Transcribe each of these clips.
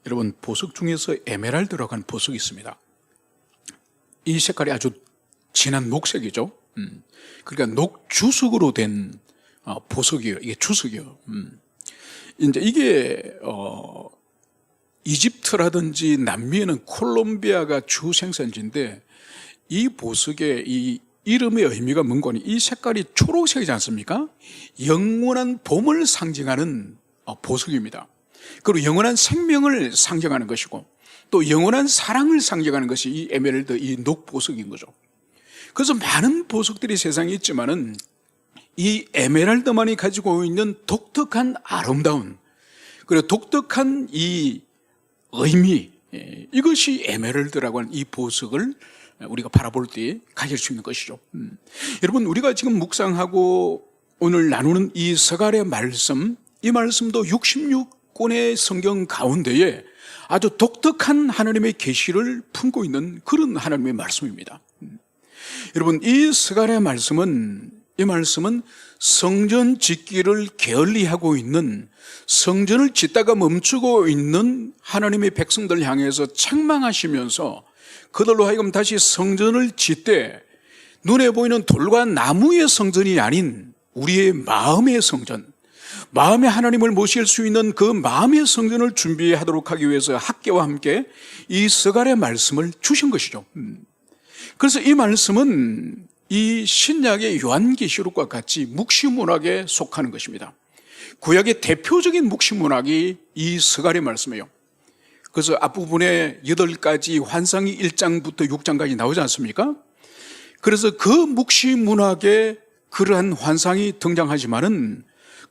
여러분, 보석 중에서 에메랄드라고 하는 보석이 있습니다. 이 색깔이 아주 진한 녹색이죠. 그러니까 녹주석으로 된 보석이에요. 이게 주석이에요. 이제 이게 이집트라든지 남미에는 콜롬비아가 주 생산지인데, 이 보석의 이 이름의 의미가 뭔가니, 이 색깔이 초록색이지 않습니까? 영원한 봄을 상징하는 보석입니다. 그리고 영원한 생명을 상징하는 것이고, 또 영원한 사랑을 상징하는 것이 이 에메랄드, 이 녹보석인 거죠. 그래서 많은 보석들이 세상에 있지만은 이 에메랄드만이 가지고 있는 독특한 아름다움, 그리고 독특한 이 의미, 이것이 에메랄드라고 하는 이 보석을 우리가 바라볼 때 가질 수 있는 것이죠. 여러분, 우리가 지금 묵상하고 오늘 나누는 이 서갈의 말씀, 이 말씀도 66권의 성경 가운데에 아주 독특한 하나님의 계시를 품고 있는 그런 하나님의 말씀입니다. 여러분, 이 서갈의 말씀은, 이 말씀은 성전 짓기를 게을리하고 있는, 성전을 짓다가 멈추고 있는 하나님의 백성들 향해서 책망하시면서 그들로 하여금 다시 성전을 짓되 눈에 보이는 돌과 나무의 성전이 아닌 우리의 마음의 성전, 마음의 하나님을 모실 수 있는 그 마음의 성전을 준비하도록 하기 위해서 학계와 함께 이 서갈의 말씀을 주신 것이죠. 그래서 이 말씀은 이 신약의 요한계시록과 같이 묵시문학에 속하는 것입니다. 구약의 대표적인 묵시문학이 이 서갈의 말씀이에요. 그래서 앞부분에 8가지 환상이 1장부터 6장까지 나오지 않습니까? 그래서 그 묵시문학에 그러한 환상이 등장하지만은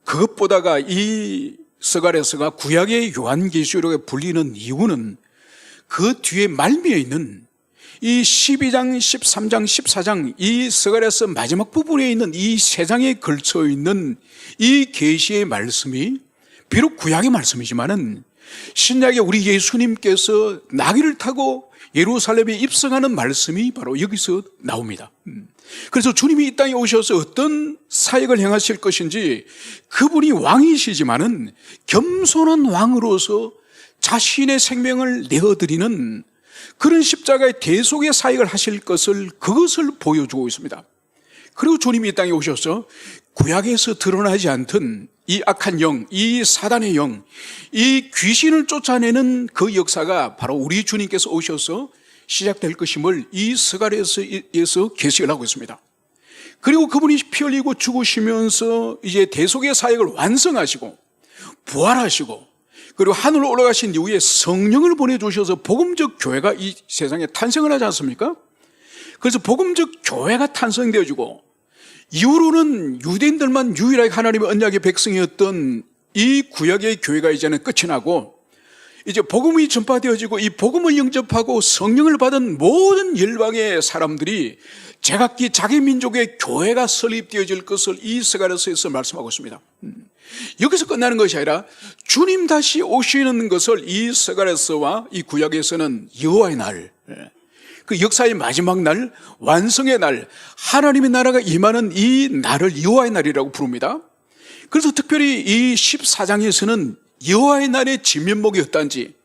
그것보다가 이 서갈에서가 구약의 요한계시록에 불리는 이유는 그 뒤에 말미에 있는 이 12장, 13장, 14장 이 서갈에서 마지막 부분에 있는 이 3장에 걸쳐 있는 이 계시의 말씀이 비록 구약의 말씀이지만은 신약의 우리 예수님께서 나귀를 타고 예루살렘에 입성하는 말씀이 바로 여기서 나옵니다. 그래서 주님이 이 땅에 오셔서 어떤 사역을 행하실 것인지, 그분이 왕이시지만은 겸손한 왕으로서 자신의 생명을 내어드리는 그런 십자가의 대속의 사역을 하실 것을, 그것을 보여주고 있습니다. 그리고 주님이 이 땅에 오셔서 구약에서 드러나지 않던 이 악한 영, 이 사단의 영, 이 귀신을 쫓아내는 그 역사가 바로 우리 주님께서 오셔서 시작될 것임을 이 서갈에서 계시를 하고 있습니다. 그리고 그분이 피 흘리고 죽으시면서 이제 대속의 사역을 완성하시고 부활하시고, 그리고 하늘로 올라가신 이후에 성령을 보내주셔서 복음적 교회가 이 세상에 탄생을 하지 않습니까? 그래서 복음적 교회가 탄생되어지고, 이후로는 유대인들만 유일하게 하나님의 언약의 백성이었던 이 구약의 교회가 이제는 끝이 나고, 이제 복음이 전파되어지고 이 복음을 영접하고 성령을 받은 모든 열방의 사람들이 제각기 자기 민족의 교회가 설립되어질 것을 이 서갈에서 말씀하고 있습니다. 여기서 끝나는 것이 아니라 주님 다시 오시는 것을 이 서갈에서와 이 구약에서는 여호와의 날, 그 역사의 마지막 날, 완성의 날, 하나님의 나라가 임하는 이 날을 여호와의 날이라고 부릅니다. 그래서 특별히 이 14장에서는 여호와의 날의 진면목이 어떤지,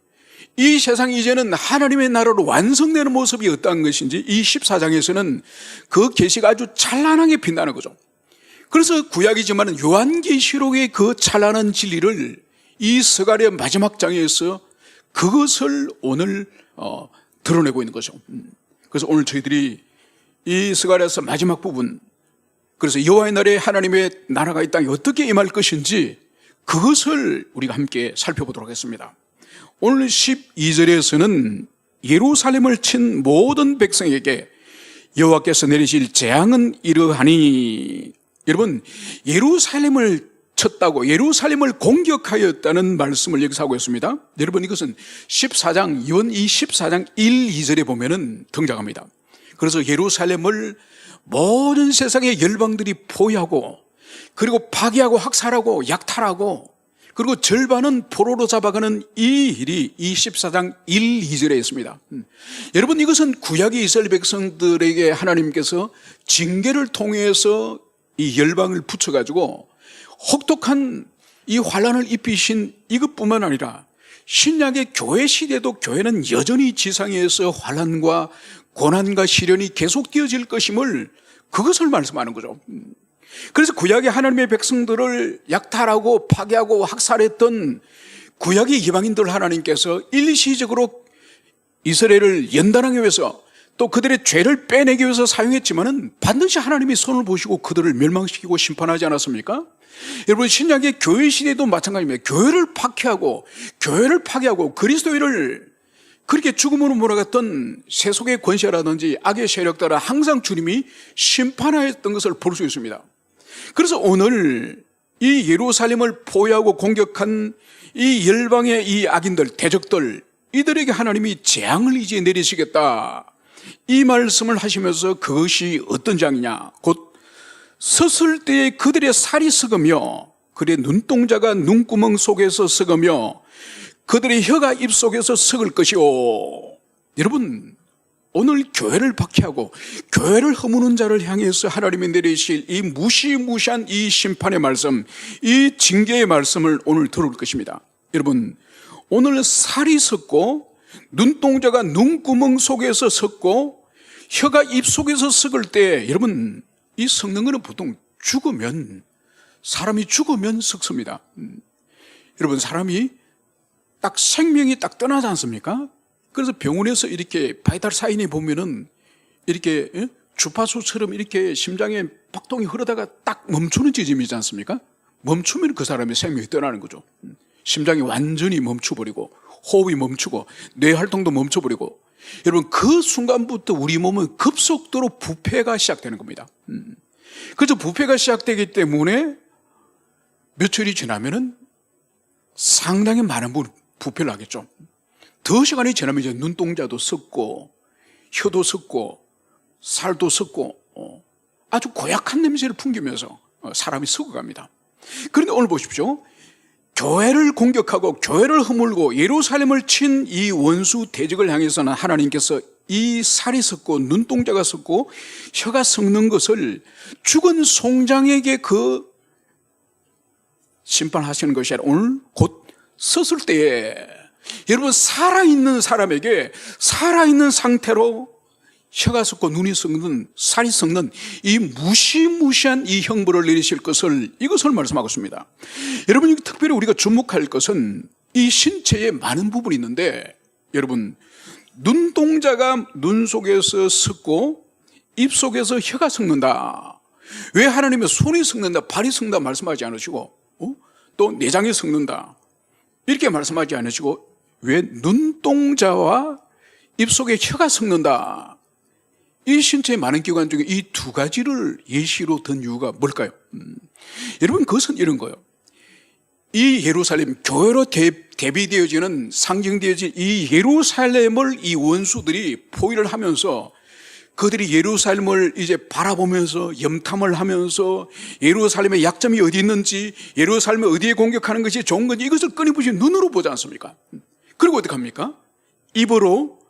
이 세상이 이제는 하나님의 나라로 완성되는 모습이 어떤 것인지 이 14장에서는 그 계시가 아주 찬란하게 빛나는 거죠. 그래서 구약이지만 요한계시록의 그 찬란한 진리를 이 서갈의 마지막 장에서 그것을 오늘 드러내고 있는 거죠. 그래서 오늘 저희들이 이 서갈에서 마지막 부분, 그래서 여호와의 날에 하나님의 나라가 이 땅에 어떻게 임할 것인지 그것을 우리가 함께 살펴보도록 하겠습니다. 오늘 12절에서는 예루살렘을 친 모든 백성에게 여호와께서 내리실 재앙은 이러하니, 여러분, 예루살렘을 쳤다고, 예루살렘을 공격하였다는 말씀을 여기서 하고 있습니다. 여러분, 이것은 14장, 이 14장 1, 2절에 보면은 등장합니다. 그래서 예루살렘을 모든 세상의 열방들이 포위하고, 그리고 파괴하고 학살하고 약탈하고, 그리고 절반은 포로로 잡아가는 이 일이 이 14장 1, 2절에 있습니다. 여러분, 이것은 구약의 이스라엘 백성들에게 하나님께서 징계를 통해서 이 열방을 붙여가지고 혹독한 이 환난을 입히신 이것뿐만 아니라 신약의 교회 시대도 교회는 여전히 지상에서 환난과 고난과 시련이 계속되어질 것임을 그것을 말씀하는 거죠. 그래서 구약의 하나님의 백성들을 약탈하고 파괴하고 학살했던 구약의 이방인들 하나님께서 일시적으로 이스라엘을 연단하기 위해서 또 그들의 죄를 빼내기 위해서 사용했지만은 반드시 하나님이 손을 보시고 그들을 멸망시키고 심판하지 않았습니까? 여러분, 신약의 교회 시대도 마찬가지입니다. 교회를 파괴하고 그리스도인을 그렇게 죽음으로 몰아갔던 세속의 권세라든지 악의 세력들은 항상 주님이 심판하였던 것을 볼 수 있습니다. 그래서 오늘 이 예루살렘을 포위하고 공격한 이 열방의 이 악인들, 대적들, 이들에게 하나님이 재앙을 이제 내리시겠다, 이 말씀을 하시면서 그것이 어떤 재앙이냐, 곧 섰을 때에 그들의 살이 썩으며 그들의 눈동자가 눈구멍 속에서 썩으며 그들의 혀가 입속에서 썩을 것이요. 여러분, 오늘 교회를 박해하고 교회를 허무는 자를 향해서 하나님이 내리실 이 무시무시한 이 심판의 말씀, 이 징계의 말씀을 오늘 들을 것입니다. 여러분, 오늘 살이 썩고 눈동자가 눈구멍 속에서 썩고 혀가 입속에서 썩을 때, 여러분, 이 썩는 것은 보통 사람이 죽으면 썩습니다. 여러분, 사람이 딱 생명이 딱 떠나지 않습니까? 그래서 병원에서 이렇게 바이탈 사인에 보면은 이렇게 주파수처럼 이렇게 심장에 박동이 흐르다가 딱 멈추는 지점이지 않습니까? 멈추면 그 사람의 생명이 떠나는 거죠. 심장이 완전히 멈춰버리고 호흡이 멈추고 뇌 활동도 멈춰버리고, 여러분, 그 순간부터 우리 몸은 급속도로 부패가 시작되는 겁니다. 그래서 부패가 시작되기 때문에 며칠이 지나면은 상당히 많은 부패를 하겠죠. 더 시간이 지나면 이제 눈동자도 썩고 혀도 썩고 살도 썩고 아주 고약한 냄새를 풍기면서 사람이 썩어갑니다. 그런데 오늘 보십시오. 교회를 공격하고 교회를 허물고 예루살렘을 친 이 원수 대적을 향해서는 하나님께서 이 살이 썩고 눈동자가 썩고 혀가 썩는 것을 죽은 송장에게 그 심판하시는 것이 아니라 오늘 곧 섰을 때에, 여러분, 살아있는 사람에게 살아있는 상태로 혀가 썩고 눈이 썩는, 살이 썩는 이 무시무시한 이 형벌을 내리실 것을, 이것을 말씀하고 있습니다. 여러분, 특별히 우리가 주목할 것은 이 신체에 많은 부분이 있는데, 여러분, 눈동자가 눈 속에서 썩고 입 속에서 혀가 썩는다. 왜 하나님은 손이 썩는다, 발이 썩는다 말씀하지 않으시고 또 내장이 썩는다 이렇게 말씀하지 않으시고 왜 눈동자와 입속에 혀가 썩는다, 이 신체의 많은 기관 중에 이 두 가지를 예시로 든 이유가 뭘까요? 여러분, 그것은 이런 거예요. 이 예루살렘, 교회로 대비되어지는, 상징되어진 이 예루살렘을 이 원수들이 포위를 하면서 그들이 예루살렘을 이제 바라보면서 염탐을 하면서 예루살렘의 약점이 어디 있는지, 예루살렘을 어디에 공격하는 것이 좋은 건지 이것을 끊임없이 눈으로 보지 않습니까? 그리고 어떻게 합니까? 입으로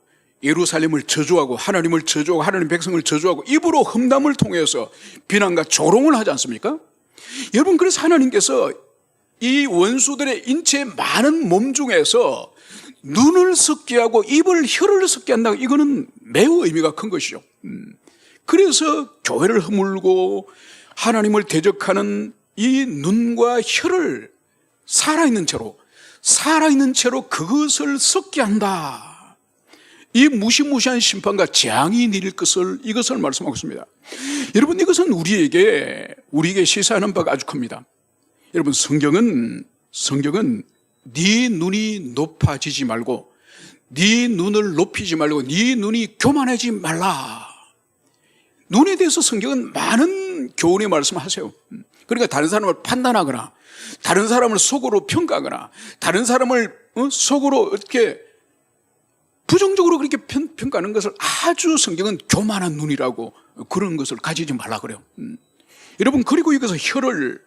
예루살렘을 저주하고 하나님을 저주하고 하나님 백성을 저주하고 입으로 험담을 통해서 비난과 조롱을 하지 않습니까? 여러분, 그래서 하나님께서 이 원수들의 인체의 많은 몸 중에서 눈을 썩게 하고 혀를 썩게 한다, 이거는 매우 의미가 큰 것이죠. 그래서 교회를 허물고 하나님을 대적하는 이 눈과 혀를 살아있는 채로 그것을 썩게 한다. 이 무시무시한 심판과 재앙이 내릴 것을, 이것을 말씀하고 있습니다. 여러분, 이것은 우리에게 시사하는 바가 아주 큽니다. 여러분, 성경은 네 눈이 높아지지 말고, 네 눈을 높이지 말고, 네 눈이 교만하지 말라. 눈에 대해서 성경은 많은 교훈의 말씀을 하세요. 그러니까 다른 사람을 판단하거나, 다른 사람을 속으로 평가하거나, 다른 사람을 속으로 이렇게 부정적으로 그렇게 평가하는 것을 아주 성경은 교만한 눈이라고, 그런 것을 가지지 말라 그래요. 여러분, 그리고 이것을 혀는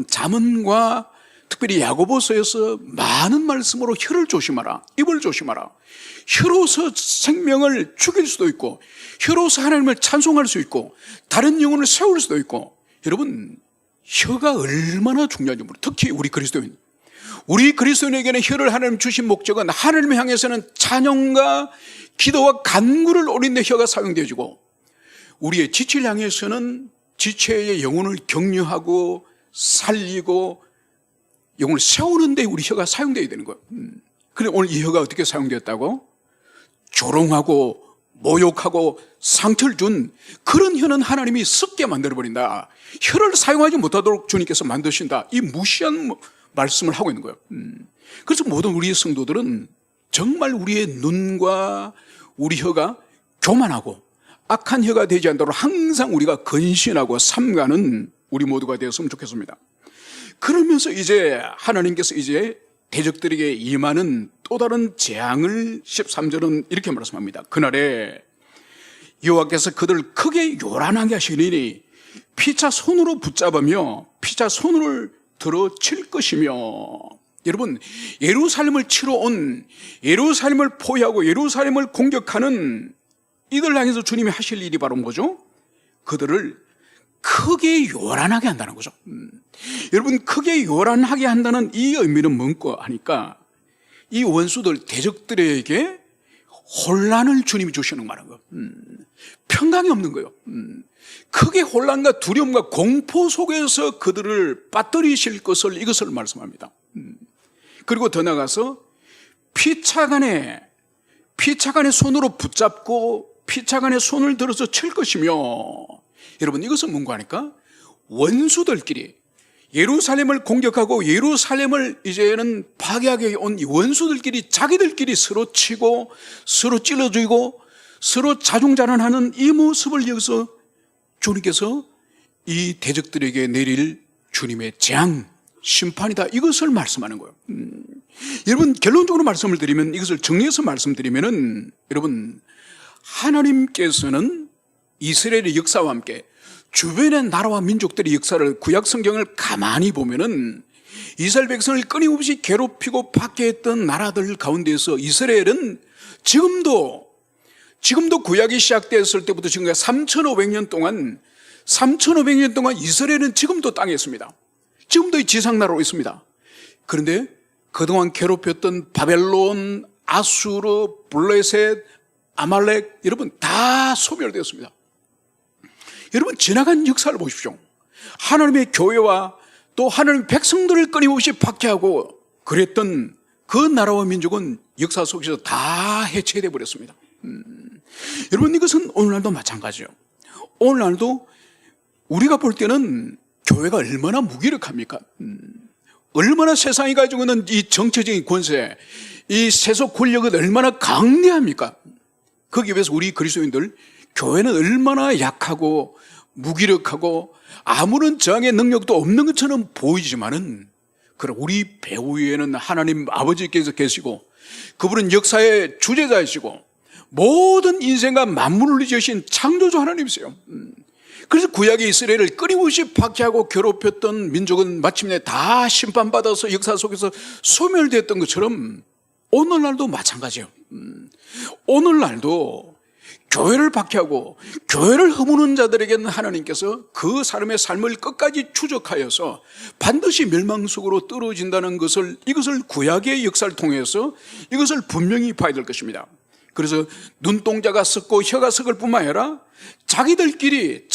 잠언과 특별히 야고보서에서 많은 말씀으로 혀를 조심하라, 입을 조심하라. 혀로서 생명을 죽일 수도 있고, 혀로서 하나님을 찬송할 수 있고, 다른 영혼을 세울 수도 있고. 여러분, 혀가 얼마나 중요한지 모르겠어요. 특히 우리 그리스도인, 우리 그리스도인에게는 혀를 하나님 주신 목적은 하나님을 향해서는 찬양과 기도와 간구를 올리는 데 혀가 사용되어지고, 우리의 지체를 향해서는 지체의 영혼을 격려하고 살리고 영혼을 세우는 데 우리 혀가 사용되어야 되는 거예요. 그런데 오늘 이 혀가 어떻게 사용되었다고? 조롱하고 모욕하고 상처를 준 그런 혀는 하나님이 썩게 만들어버린다. 혀를 사용하지 못하도록 주님께서 만드신다. 이 무시한 말씀을 하고 있는 거예요. 그래서 모든 우리의 성도들은 정말 우리의 눈과 우리 혀가 교만하고 악한 혀가 되지 않도록 항상 우리가 근신하고 삼가는 우리 모두가 되었으면 좋겠습니다. 그러면서 이제 하나님께서 이제 대적들에게 임하는 또 다른 재앙을 13절은 이렇게 말씀합니다. 그날에 여호와께서 그들을 크게 요란하게 하시리니 피차 손으로 붙잡으며 피차 손을 들어 칠 것이며. 여러분, 예루살렘을 치러 온, 예루살렘을 포위하고 예루살렘을 공격하는 이들 향해서 주님이 하실 일이 바로 뭐죠? 그들을 크게 요란하게 한다는 거죠. 여러분, 크게 요란하게 한다는 이 의미는 뭔가 하니까 이 원수들 대적들에게 혼란을 주님이 주시는 말인 거예요. 평강이 없는 거예요. 크게 혼란과 두려움과 공포 속에서 그들을 빠뜨리실 것을, 이것을 말씀합니다. 그리고 더 나아가서 피차간에 손으로 붙잡고 피차간에 손을 들어서 칠 것이며. 여러분, 이것은 뭔가 하니까 원수들끼리 예루살렘을 공격하고 예루살렘을 이제는 파괴하게 온 이 원수들끼리 자기들끼리 서로 치고 서로 찔러주고 서로 자중자랑하는 이 모습을 여기서 주님께서 이 대적들에게 내릴 주님의 재앙, 심판이다, 이것을 말씀하는 거예요. 여러분, 결론적으로 말씀을 드리면, 이것을 정리해서 말씀드리면은, 여러분, 하나님께서는 이스라엘의 역사와 함께 주변의 나라와 민족들의 역사를, 구약 성경을 가만히 보면은 이스라엘 백성을 끊임없이 괴롭히고 박해했던 나라들 가운데서 이스라엘은 지금도 구약이 시작됐을 때부터 지금까지 3,500년 동안 이스라엘은 지금도 땅에 있습니다. 지금도 이 지상나라로 있습니다. 그런데 그동안 괴롭혔던 바벨론, 아수르, 블레셋, 아말렉, 여러분 다 소멸되었습니다. 여러분, 지나간 역사를 보십시오. 하나님의 교회와 또 하나님의 백성들을 끊임없이 박해하고 그랬던 그 나라와 민족은 역사 속에서 다 해체되어 버렸습니다. 여러분, 이것은 오늘날도 마찬가지예요. 오늘날도 우리가 볼 때는 교회가 얼마나 무기력합니까? 얼마나 세상이 가지고 있는 이 정치적인 권세, 이 세속 권력은 얼마나 강대합니까? 거기에 비해서 우리 그리스도인들 교회는 얼마나 약하고 무기력하고 아무런 저항의 능력도 없는 것처럼 보이지만은, 그럼 우리 배후 위에는 하나님 아버지께서 계시고 그분은 역사의 주재자이시고 모든 인생과 만물을 지으신 창조주 하나님이세요. 그래서 구약의 이스라엘을 끊임없이 박해하고 괴롭혔던 민족은 마침내 다 심판받아서 역사 속에서 소멸되었던 것처럼 오늘날도 마찬가지예요. 오늘날도 교회를 박해하고 교회를 허무는 자들에게는 하나님께서 그 사람의 삶을 끝까지 추적하여서 반드시 멸망 속으로 떨어진다는 것을, 이것을 구약의 역사를 통해서 이것을 분명히 봐야 될 것입니다. 그래서 눈동자가 썩고 혀가 썩을 뿐만 아니라 자기들끼리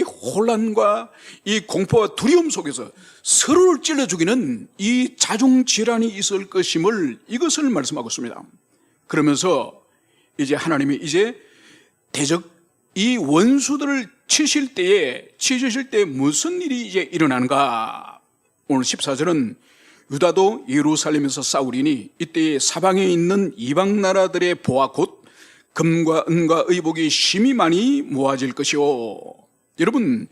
혼란과 이 공포와 두려움 속에서 서로를 찔러 죽이는 이 자중질환이 있을 것임을, 이것을 말씀하고 있습니다. 그러면서 이제 하나님이 이제 이 원수들을 치실 때에 무슨 일이 이제 일어나는가? 오늘 14절은 유다도 예루살렘에서 싸우리니 이때에 사방에 있는 이방 나라들의 보화 곧 금과 은과 의복이 심히 많이 모아질 것이요. 여러분,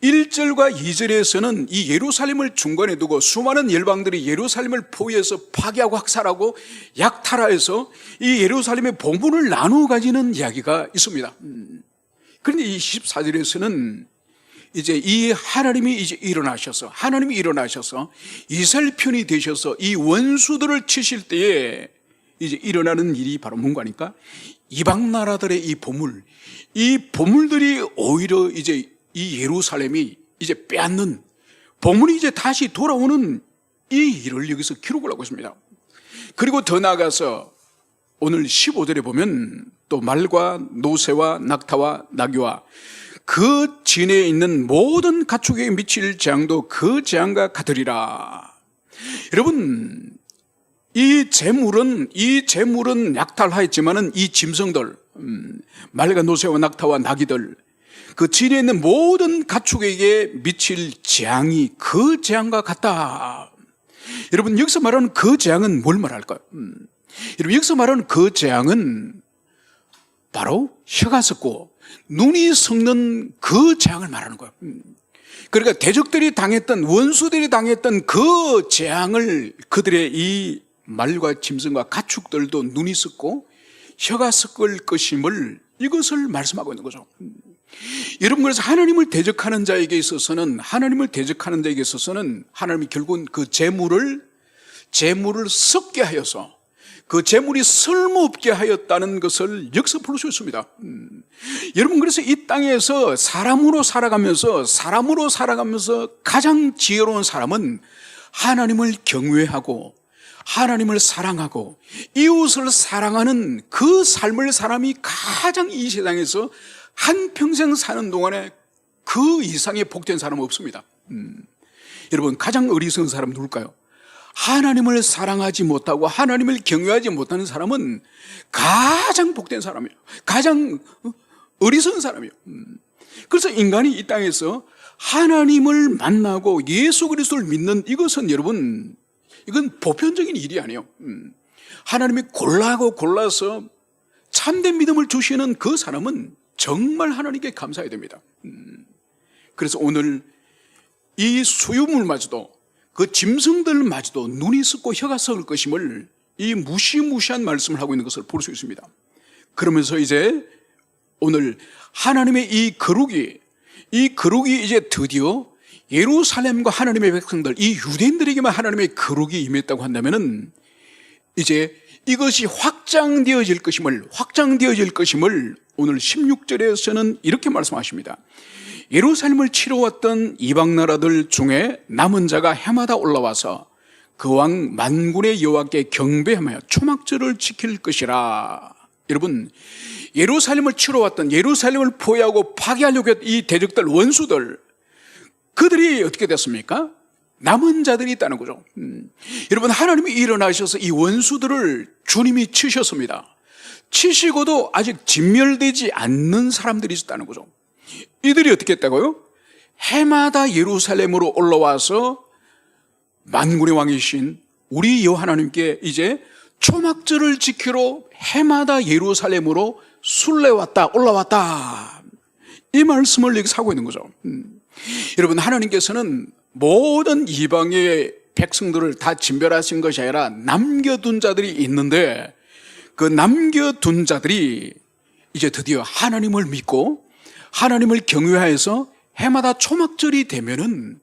1절과 2절에서는 이 예루살렘을 중간에 두고 수많은 열방들이 예루살렘을 포위해서 파괴하고 학살하고 약탈하여서 이 예루살렘의 보물을 나누어 가지는 이야기가 있습니다. 그런데 이 14절에서는 이제 이 하나님이 이제 일어나셔서 이스라엘 편이 되셔서 이 원수들을 치실 때에 이제 일어나는 일이 바로 뭔가 하니까 이방 나라들의 이 보물들이 오히려 이제 이 예루살렘이 이제 빼앗는, 보물이 이제 다시 돌아오는 이 일을 여기서 기록을 하고 있습니다. 그리고 더 나아가서 오늘 15절에 보면 또 말과 노새와 낙타와 나귀와 그 진에 있는 모든 가축에게 미칠 재앙도 그 재앙과 같으리라. 여러분, 이 재물은 약탈하였지만은 이 짐승들, 말과 노새와 낙타와 나귀들, 그 진에 있는 모든 가축에게 미칠 재앙이 그 재앙과 같다. 여러분, 여기서 말하는 그 재앙은 뭘 말할까요? 여러분, 여기서 말하는 그 재앙은 바로 혀가 썩고 눈이 썩는 그 재앙을 말하는 거예요. 그러니까 대적들이 당했던, 원수들이 당했던 그 재앙을 그들의 이 말과 짐승과 가축들도 눈이 썩고 혀가 썩을 것임을 이것을 말씀하고 있는 거죠. 여러분, 그래서 하나님을 대적하는 자에게 있어서는 하나님이 결국은 그 재물을 썩게 하여서 그 재물이 쓸모없게 하였다는 것을 여기서 볼 수 있습니다. 여러분, 그래서 이 땅에서 사람으로 살아가면서 가장 지혜로운 사람은 하나님을 경외하고 하나님을 사랑하고 이웃을 사랑하는 그 삶을 사람이 가장 이 세상에서 한평생 사는 동안에 그 이상의 복된 사람은 없습니다. 여러분, 가장 어리석은 사람은 누굴까요? 하나님을 사랑하지 못하고 하나님을 경외하지 못하는 사람은 가장 복된 사람이에요. 가장 어리석은 사람이에요. 그래서 인간이 이 땅에서 하나님을 만나고 예수 그리스도를 믿는 이것은 여러분, 이건 보편적인 일이 아니에요. 하나님이 골라서 참된 믿음을 주시는 그 사람은 정말 하나님께 감사해야 됩니다. 그래서 오늘 이 수유물마저도 그 짐승들마저도 눈이 썩고 혀가 썩을 것임을 이 무시무시한 말씀을 하고 있는 것을 볼 수 있습니다. 그러면서 이제 오늘 하나님의 이 거룩이 이제 드디어 예루살렘과 하나님의 백성들, 이 유대인들에게만 하나님의 거룩이 임했다고 한다면은 이제 이것이 확장되어질 것임을 오늘 16절에서는 이렇게 말씀하십니다. 예루살렘을 치러 왔던 이방 나라들 중에 남은 자가 해마다 올라와서 그 왕 만군의 여호와께 경배하며 초막절을 지킬 것이라. 여러분, 예루살렘을 치러 왔던, 예루살렘을 포위하고 파괴하려고 했던 이 대적들, 원수들, 그들이 어떻게 됐습니까? 남은 자들이 있다는 거죠. 여러분, 하나님이 일어나셔서 이 원수들을 주님이 치셨습니다. 치시고도 아직 진멸되지 않는 사람들이 있었다는 거죠. 이들이 어떻게 했다고요? 해마다 예루살렘으로 올라와서 만군의 왕이신 우리 여호와 하나님께 이제 초막절을 지키러 해마다 예루살렘으로 올라왔다. 이 말씀을 여기서 하고 있는 거죠. 여러분, 하나님께서는 모든 이방의 백성들을 다 진멸하신 것이 아니라 남겨둔 자들이 있는데, 그 남겨둔 자들이 이제 드디어 하나님을 믿고 하나님을 경외하여서 해마다 초막절이 되면은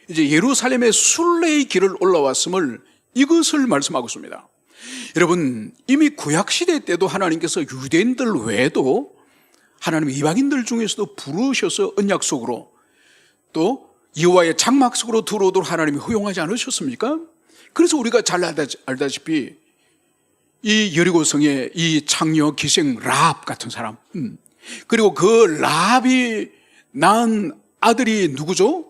이제 예루살렘의 순례의 길을 올라왔음을, 이것을 말씀하고 있습니다. 여러분, 이미 구약시대 때도 하나님께서 유대인들 외에도 하나님 이방인들 중에서도 부르셔서 언약 속으로 또 여호와의 장막 속으로 들어오도록 하나님이 허용하지 않으셨습니까? 그래서 우리가 잘 알다시피 이 여리고성의 이 창녀 기생 라합 같은 사람, 그리고 그 라합이 낳은 아들이 누구죠?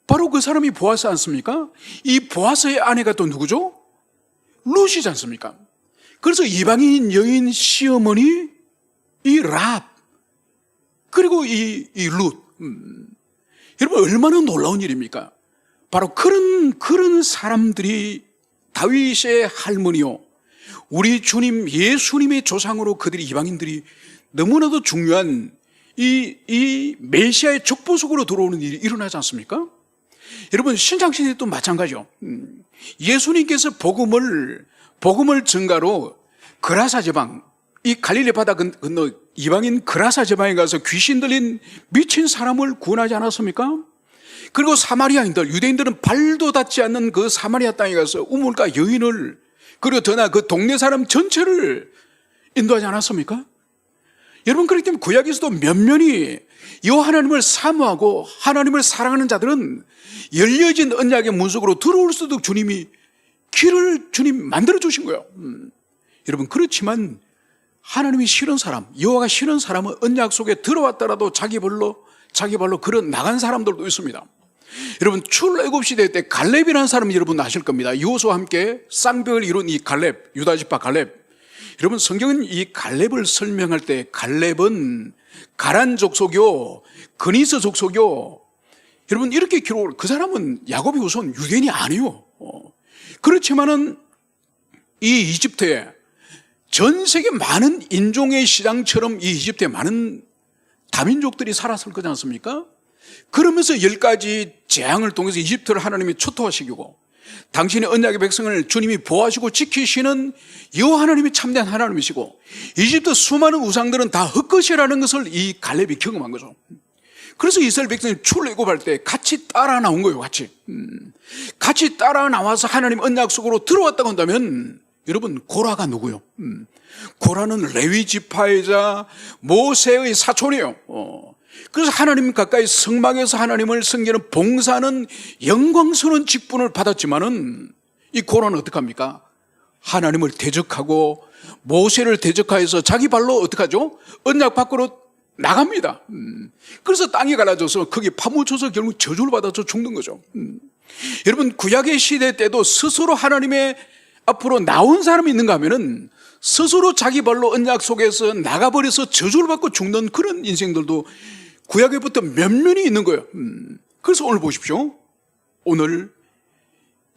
바로 그 사람이 보아스 않습니까? 이 보아스의 아내가 또 누구죠? 룻이지 않습니까? 그래서 이방인 여인 시어머니 이 라합, 그리고 이 룻. 여러분, 얼마나 놀라운 일입니까? 바로 그런 사람들이 다윗의 할머니요, 우리 주님 예수님의 조상으로 그들이, 이방인들이 너무나도 중요한 이 메시아의 족보속으로 들어오는 일이 일어나지 않습니까? 여러분, 신장시대도 마찬가지죠. 예수님께서 복음을 증가로 그라사 지방, 이 갈릴리 바다 건너 이방인 그라사 지방에 가서 귀신 들린 미친 사람을 구원하지 않았습니까? 그리고 사마리아인들, 유대인들은 발도 닿지 않는 그 사마리아 땅에 가서 우물가 여인을, 그리고 더나 그 동네 사람 전체를 인도하지 않았습니까? 여러분, 그렇기 때문에 구약에서도 면면이 이 하나님을 사모하고 하나님을 사랑하는 자들은 열려진 언약의 문 속으로 들어올 수 있도록 길을 주님 만들어 주신 거예요. 여러분, 그렇지만 하나님이 싫은 사람, 여호와가 싫은 사람은 언약 속에 들어왔더라도 자기 발로 걸어 나간 사람들도 있습니다. 여러분, 출애굽시대 때 갈렙이라는 사람 여러분 아실 겁니다. 여호수아와 함께 쌍벽을 이룬 이 갈렙, 유다지파 갈렙. 여러분, 성경은 이 갈렙을 설명할 때 갈렙은 가란 족속이요, 그니스 족속이요. 여러분, 이렇게 기록을, 그 사람은 야곱의 후손 유대인이 아니요. 그렇지만은 이 이집트에 전 세계 많은 인종의 시장처럼 이 이집트에 많은 다민족들이 살았을 거지 않습니까? 그러면서 10가지 재앙을 통해서 이집트를 하나님이 초토화시키고 당신의 언약의 백성을 주님이 보호하시고 지키시는 여호와 하나님이 참된 하나님이시고 이집트 수많은 우상들은 다 헛것이라는 것을 이 갈렙이 경험한 거죠. 그래서 이스라엘 백성이 출애굽할 때 같이 따라 나온 거예요. 같이 따라 나와서 하나님 언약 속으로 들어왔다고 한다면 여러분, 고라가 누구요? 고라는 레위 지파이자 모세의 사촌이에요. 그래서 하나님 가까이 성막에서 하나님을 섬기는 봉사는 영광스러운 직분을 받았지만은 이 고라는 어떡합니까? 하나님을 대적하고 모세를 대적하여서 자기 발로 어떡하죠? 언약 밖으로 나갑니다. 그래서 땅이 갈라져서 거기 파묻혀서 결국 저주를 받아서 죽는 거죠. 여러분, 구약의 시대 때도 스스로 하나님의 앞으로 나온 사람이 있는가 하면은 스스로 자기 발로 언약 속에서 나가버려서 저주를 받고 죽는 그런 인생들도 구약에부터 면면이 있는 거예요. 그래서 오늘 보십시오. 오늘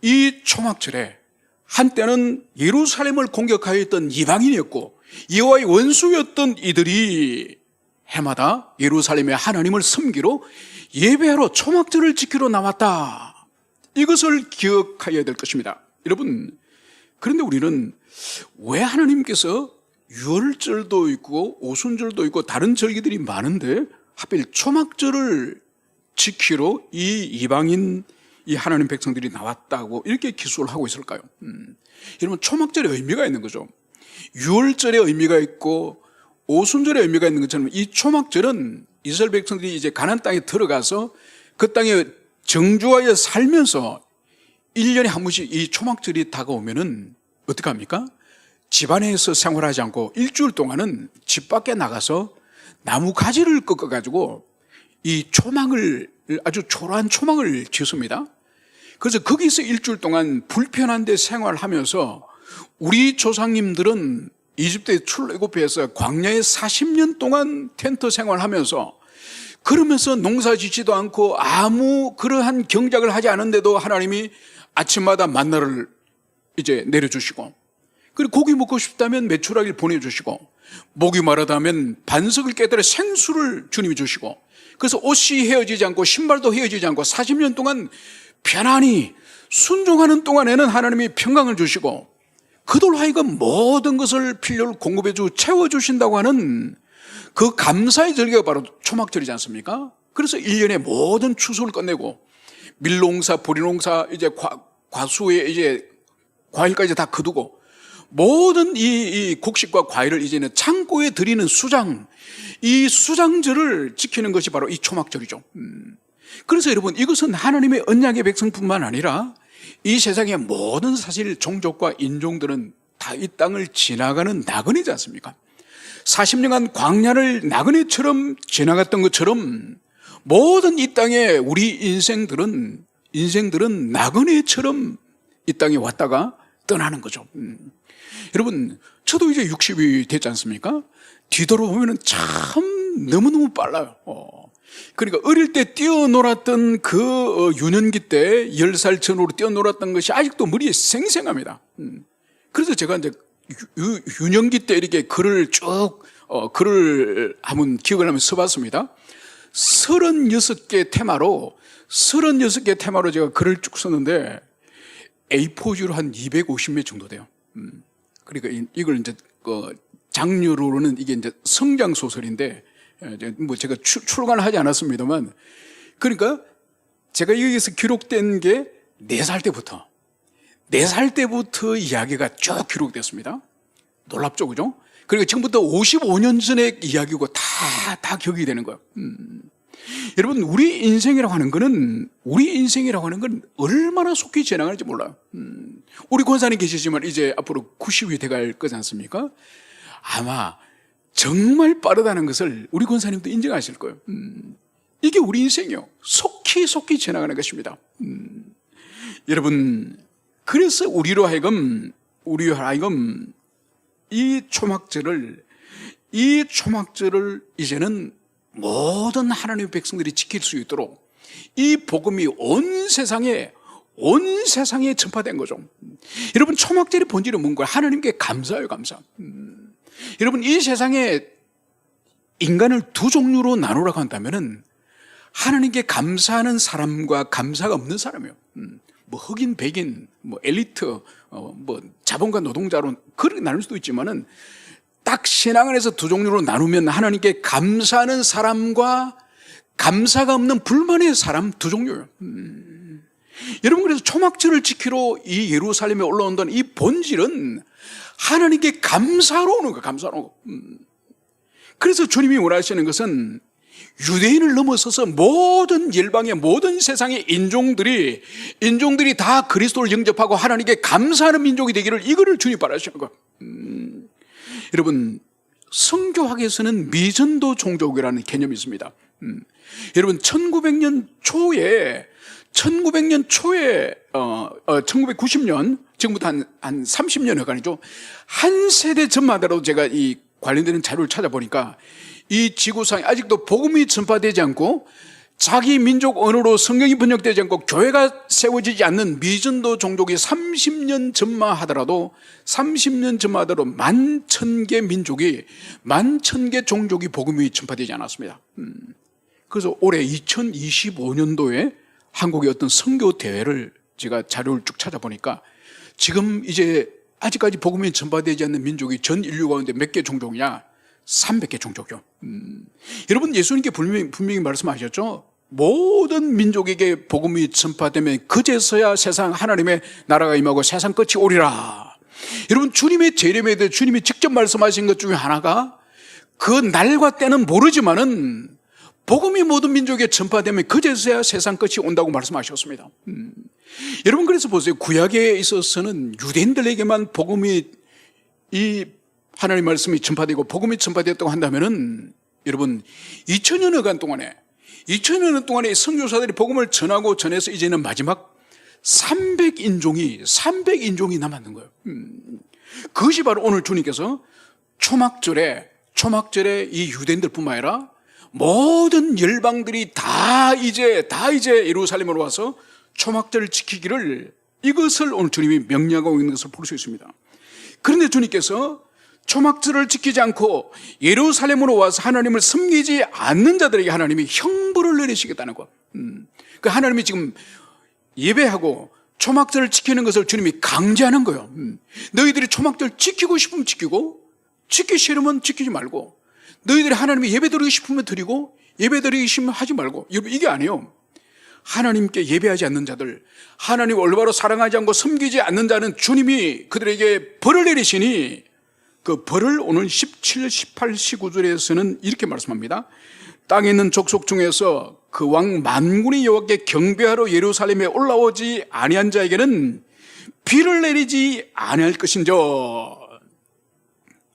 이 초막절에 한때는 예루살렘을 공격하였던 이방인이었고 여호와의 원수였던 이들이 해마다 예루살렘의 하나님을 섬기러 예배하러 초막절을 지키러 나왔다. 이것을 기억해야 될 것입니다. 여러분, 그런데 우리는 왜 하나님께서 유월절도 있고 오순절도 있고 다른 절기들이 많은데 하필 초막절을 지키러 이 이방인 이 하나님 백성들이 나왔다고 이렇게 기술을 하고 있을까요? 여러분, 초막절의 의미가 있는 거죠. 유월절의 의미가 있고 오순절의 의미가 있는 것처럼 이 초막절은 이스라엘 백성들이 이제 가나안 땅에 들어가서 그 땅에 정주하여 살면서 1년에 한 번씩 이 초막절이 다가오면은 어떻게 합니까? 집 안에서 생활하지 않고 일주일 동안은 집 밖에 나가서 나무 가지를 꺾어가지고 이 초막을, 아주 초라한 초막을 짓습니다. 그래서 거기서 일주일 동안 불편한 데 생활하면서 우리 조상님들은 이집트에 출애굽해서 광야에 40년 동안 텐트 생활하면서 그러면서 농사 짓지도 않고 아무 그러한 경작을 하지 않은데도 하나님이 아침마다 만나를 이제 내려주시고, 그리고 고기 먹고 싶다면 메추라기를 보내주시고, 목이 마르다면 반석을 깨달아 생수를 주님이 주시고, 그래서 옷이 헤어지지 않고 신발도 헤어지지 않고 40년 동안 편안히 순종하는 동안에는 하나님이 평강을 주시고 그들 하여금 모든 것을 필요를 공급해 주고 채워주신다고 하는 그 감사의 절기가 바로 초막절이지 않습니까? 그래서 1년의 모든 추수를 끝내고 밀농사, 보리농사, 이제 과수에 이제 과일까지 다 거두고 모든 이 곡식과 과일을 이제는 창고에 들이는 수장, 이 수장절을 지키는 것이 바로 이 초막절이죠. 그래서 여러분, 이것은 하나님의 언약의 백성뿐만 아니라 이 세상의 모든 사실 종족과 인종들은 다 이 땅을 지나가는 나그네지 않습니까? 40년간 광야를 나그네처럼 지나갔던 것처럼 모든 이 땅에 우리 인생들은 나그네처럼 이 땅에 왔다가 떠나는 거죠. 여러분, 저도 이제 60이 됐지 않습니까? 뒤돌아보면 참 너무너무 빨라요. 그러니까 어릴 때 뛰어놀았던 그 유년기 때 10살 전후로 뛰어놀았던 것이 아직도 머리에 생생합니다. 그래서 제가 이제 유년기 때 이렇게 글을 글을 한번 기억을 하면서 써봤습니다. 36개 테마로 제가 글을 쭉 썼는데 A4지로 한 250매 정도 돼요. 그러니까 이걸 이제 장르로는 이게 이제 성장 소설인데 뭐 제가 출간을 하지 않았습니다만, 그러니까 제가 여기서 기록된 게 4살 때부터 이야기가 쭉 기록됐습니다. 놀랍죠, 그죠? 그리고 지금부터 55년 전의 이야기고 다 기억이 되는 거예요. 여러분, 우리 인생이라고 하는 건 얼마나 속히 지나가는지 몰라요. 우리 권사님 계시지만 이제 앞으로 90이 돼갈 거지 않습니까? 아마 정말 빠르다는 것을 우리 권사님도 인정하실 거예요. 이게 우리 인생이요. 속히 지나가는 것입니다. 여러분, 그래서 우리로 하여금 이 초막절을 이제는 모든 하나님의 백성들이 지킬 수 있도록 이 복음이 온 세상에 전파된 거죠. 여러분, 초막절의 본질은 뭔가요? 하나님께 감사해요, 감사. 여러분, 이 세상에 인간을 두 종류로 나누라고 한다면은 하나님께 감사하는 사람과 감사가 없는 사람이에요. 뭐 흑인, 백인, 뭐 엘리트, 뭐 자본가, 노동자로 그렇게 나눌 수도 있지만은 딱 신앙 안에서 두 종류로 나누면 하나님께 감사하는 사람과 감사가 없는 불만의 사람 두 종류예요. 여러분, 그래서 초막절을 지키러 이 예루살렘에 올라온다는 이 본질은 하나님께 감사로 오는 거예요. 감사로 오는 거. 그래서 주님이 원하시는 것은 유대인을 넘어서서 모든 열방의 모든 세상의 인종들이 다 그리스도를 영접하고 하나님께 감사하는 민족이 되기를, 이거를 주님이 바라시는 거예요. 여러분, 성교학에서는 미전도 종족이라는 개념이 있습니다. 여러분, 1900년 초에 1990년, 지금부터 한 30년 여간이죠. 한 세대 전마다도 제가 이 관련되는 자료를 찾아보니까 이 지구상에 아직도 복음이 전파되지 않고 자기 민족 언어로 성경이 번역되지 않고 교회가 세워지지 않는 미전도 종족이 30년 전마하더라도 11,000개 민족이 11,000개 종족이 복음이 전파되지 않았습니다. 그래서 올해 2025년도에 한국의 어떤 선교 대회를 제가 자료를 쭉 찾아보니까 지금 이제 아직까지 복음이 전파되지 않는 민족이 전 인류 가운데 몇 개 종족이냐? 300개 종족이요. 여러분, 예수님께 분명히 말씀하셨죠? 모든 민족에게 복음이 전파되면 그제서야 세상 하나님의 나라가 임하고 세상 끝이 오리라. 여러분, 주님의 재림에 대해 주님이 직접 말씀하신 것 중에 하나가 그 날과 때는 모르지만은 복음이 모든 민족에 전파되면 그제서야 세상 끝이 온다고 말씀하셨습니다. 여러분, 그래서 보세요. 구약에 있어서는 유대인들에게만 복음이 이 하나님 말씀이 전파되고 복음이 전파되었다고 한다면은 여러분, 2000년여간 동안에 선교사들이 복음을 전해서 이제는 마지막 300인종이 남았는 거예요. 그것이 바로 오늘 주님께서 초막절에 이 유대인들뿐만 아니라 모든 열방들이 다 이제 예루살렘으로 와서 초막절을 지키기를, 이것을 오늘 주님이 명령하고 있는 것을 볼 수 있습니다. 그런데 주님께서 초막절을 지키지 않고 예루살렘으로 와서 하나님을 섬기지 않는 자들에게 하나님이 형벌을 내리시겠다는 것. 그 하나님이 지금 예배하고 초막절을 지키는 것을 주님이 강제하는 거예요. 너희들이 초막절 지키고 싶으면 지키고, 지키기 싫으면 지키지 말고, 너희들이 하나님이 예배드리고 싶으면 드리고, 예배드리기 싫으면 하지 말고. 여러분, 이게 아니에요. 하나님께 예배하지 않는 자들, 하나님 올바로 사랑하지 않고 섬기지 않는 자는 주님이 그들에게 벌을 내리시니, 그 벌을 오늘 17, 18, 19절에서는 이렇게 말씀합니다. 땅에 있는 족속 중에서 그 왕 만군의 여호와께 경배하러 예루살렘에 올라오지 아니한 자에게는 비를 내리지 아니할 것인저.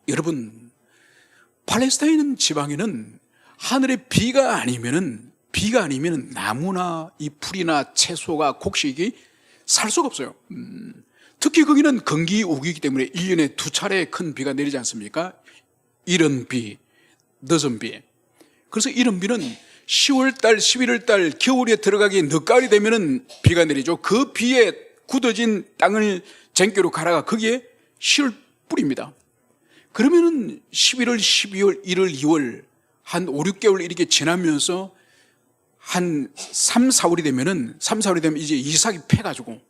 여러분, 팔레스타인 지방에는 하늘에 비가 아니면은 나무나 이 풀이나 채소가 곡식이 살 수가 없어요. 특히 거기는 건기 우기이기 때문에 1년에 2차례 큰 비가 내리지 않습니까? 이른 비, 늦은 비. 그래서 이른 비는 10월달, 11월달 겨울에 들어가기 늦가을이 되면은 비가 내리죠. 그 비에 굳어진 땅을 쟁기로 갈아가 거기에 씨를 뿌립니다. 그러면은 11월, 12월, 1월, 2월 한 5, 6개월 이렇게 지나면서 한 3, 4월이 되면 이제 이삭이 펴가지고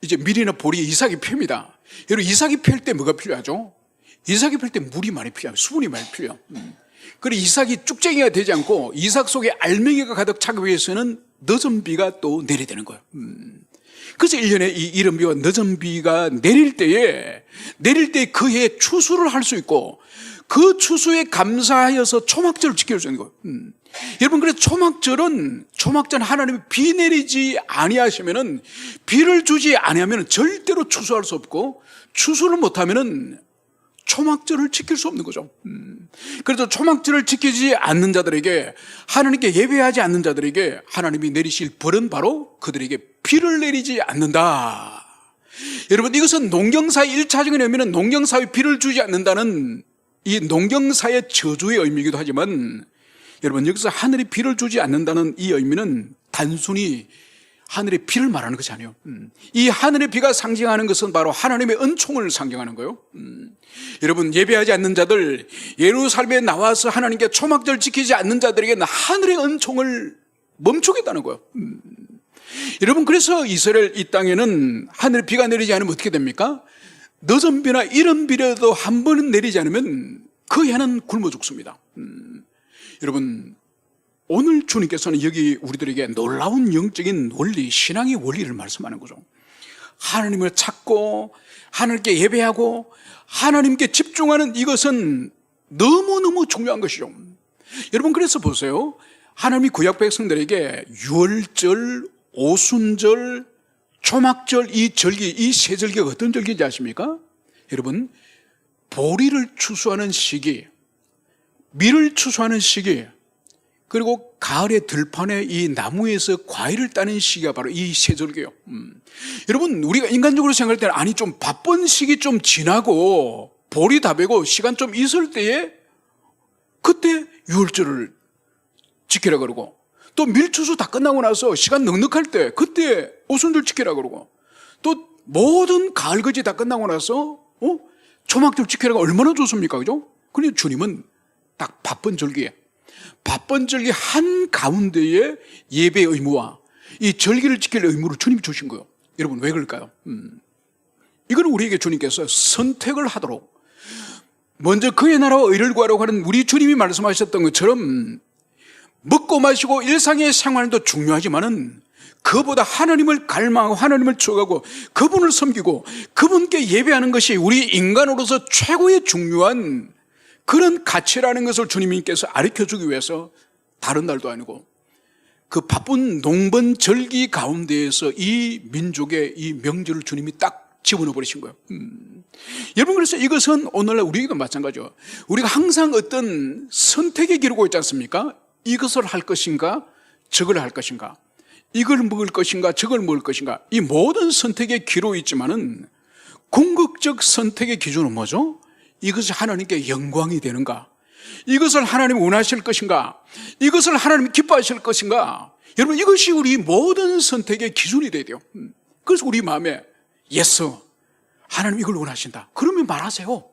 이제 밀이나 보리 이삭이 펴입니다. 여러분, 이삭이 펼 때 뭐가 필요하죠? 이삭이 펼 때 물이 많이 필요해요. 수분이 많이 필요해요. 그리고 이삭이 쭉쟁이가 되지 않고 이삭 속에 알맹이가 가득 차기 위해서는 늦은 비가 또 내려야 되는 거예요. 그래서 1년에 이 이른 비와 늦은 비가 내릴 때에 그 해에 추수를 할 수 있고 그 추수에 감사하여서 초막절을 지킬 수 있는 거예요. 여러분, 그래서 초막절은 하나님이 비 내리지 아니하시면은, 비를 주지 아니하면 절대로 추수할 수 없고, 추수를 못하면은 초막절을 지킬 수 없는 거죠. 그래서 초막절을 지키지 않는 자들에게, 하나님께 예배하지 않는 자들에게 하나님이 내리실 벌은 바로 그들에게 비를 내리지 않는다. 여러분, 이것은 농경사의 1차적인 의미는 농경사에 비를 주지 않는다는 이 농경사의 저주의 의미이기도 하지만, 여러분, 여기서 하늘이 비를 주지 않는다는 이 의미는 단순히 하늘의 비를 말하는 것이 아니에요. 이 하늘의 비가 상징하는 것은 바로 하나님의 은총을 상징하는 거예요. 여러분, 예배하지 않는 자들, 예루살렘에 나와서 하나님께 초막절 지키지 않는 자들에게는 하늘의 은총을 멈추겠다는 거예요. 여러분, 그래서 이스라엘 이 땅에는 하늘의 비가 내리지 않으면 어떻게 됩니까? 늦은 비나 이른 비라도 한 번은 내리지 않으면 그 해는 굶어 죽습니다. 여러분, 오늘 주님께서는 여기 우리들에게 놀라운 영적인 원리, 신앙의 원리를 말씀하는 거죠. 하나님을 찾고 하나님께 예배하고 하나님께 집중하는 이것은 너무너무 중요한 것이죠. 여러분, 그래서 보세요. 하나님이 구약 백성들에게 유월절, 오순절, 초막절, 이 절기, 이 세 절기가 어떤 절기인지 아십니까? 여러분, 보리를 추수하는 시기, 밀을 추수하는 시기, 그리고 가을의 들판에 이 나무에서 과일을 따는 시기가 바로 이 세 절기예요. 여러분, 우리가 인간적으로 생각할 때는 아니 좀 바쁜 시기 좀 지나고 보리 다 베고 시간 좀 있을 때에 그때 유월절을 지키라 그러고, 또 밀추수 다 끝나고 나서 시간 넉넉할 때 그때 오순절 지키라 그러고, 또 모든 가을거지 다 끝나고 나서 초막절 지키라가 얼마나 좋습니까? 그죠? 그런데 주님은 딱 바쁜 절기에, 바쁜 절기 한가운데에 예배의 의무와 이 절기를 지킬 의무를 주님이 주신 거예요. 여러분, 왜 그럴까요? 이거는 우리에게 주님께서 선택을 하도록, 먼저 그의 나라와 의를 구하라고 하는 우리 주님이 말씀하셨던 것처럼 먹고 마시고 일상의 생활도 중요하지만은 그보다 하나님을 갈망하고 하나님을 추구하고 그분을 섬기고 그분께 예배하는 것이 우리 인간으로서 최고의 중요한 그런 가치라는 것을 주님께서 가르쳐주기 위해서 다른 날도 아니고 그 바쁜 농번절기 가운데에서 이 민족의 이 명절을 주님이 딱 집어넣어 버리신 거예요. 여러분, 그래서 이것은 오늘날 우리에게도 마찬가지죠. 우리가 항상 어떤 선택의 기로가 있지 않습니까? 이것을 할 것인가, 저걸 할 것인가, 이걸 먹을 것인가, 저걸 먹을 것인가, 이 모든 선택의 기로 있지만은 궁극적 선택의 기준은 뭐죠? 이것이 하나님께 영광이 되는가, 이것을 하나님이 원하실 것인가, 이것을 하나님이 기뻐하실 것인가. 여러분, 이것이 우리 모든 선택의 기준이 돼야 돼요. 그래서 우리 마음에 예스, 하나님 이걸 원하신다, 그러면 말하세요.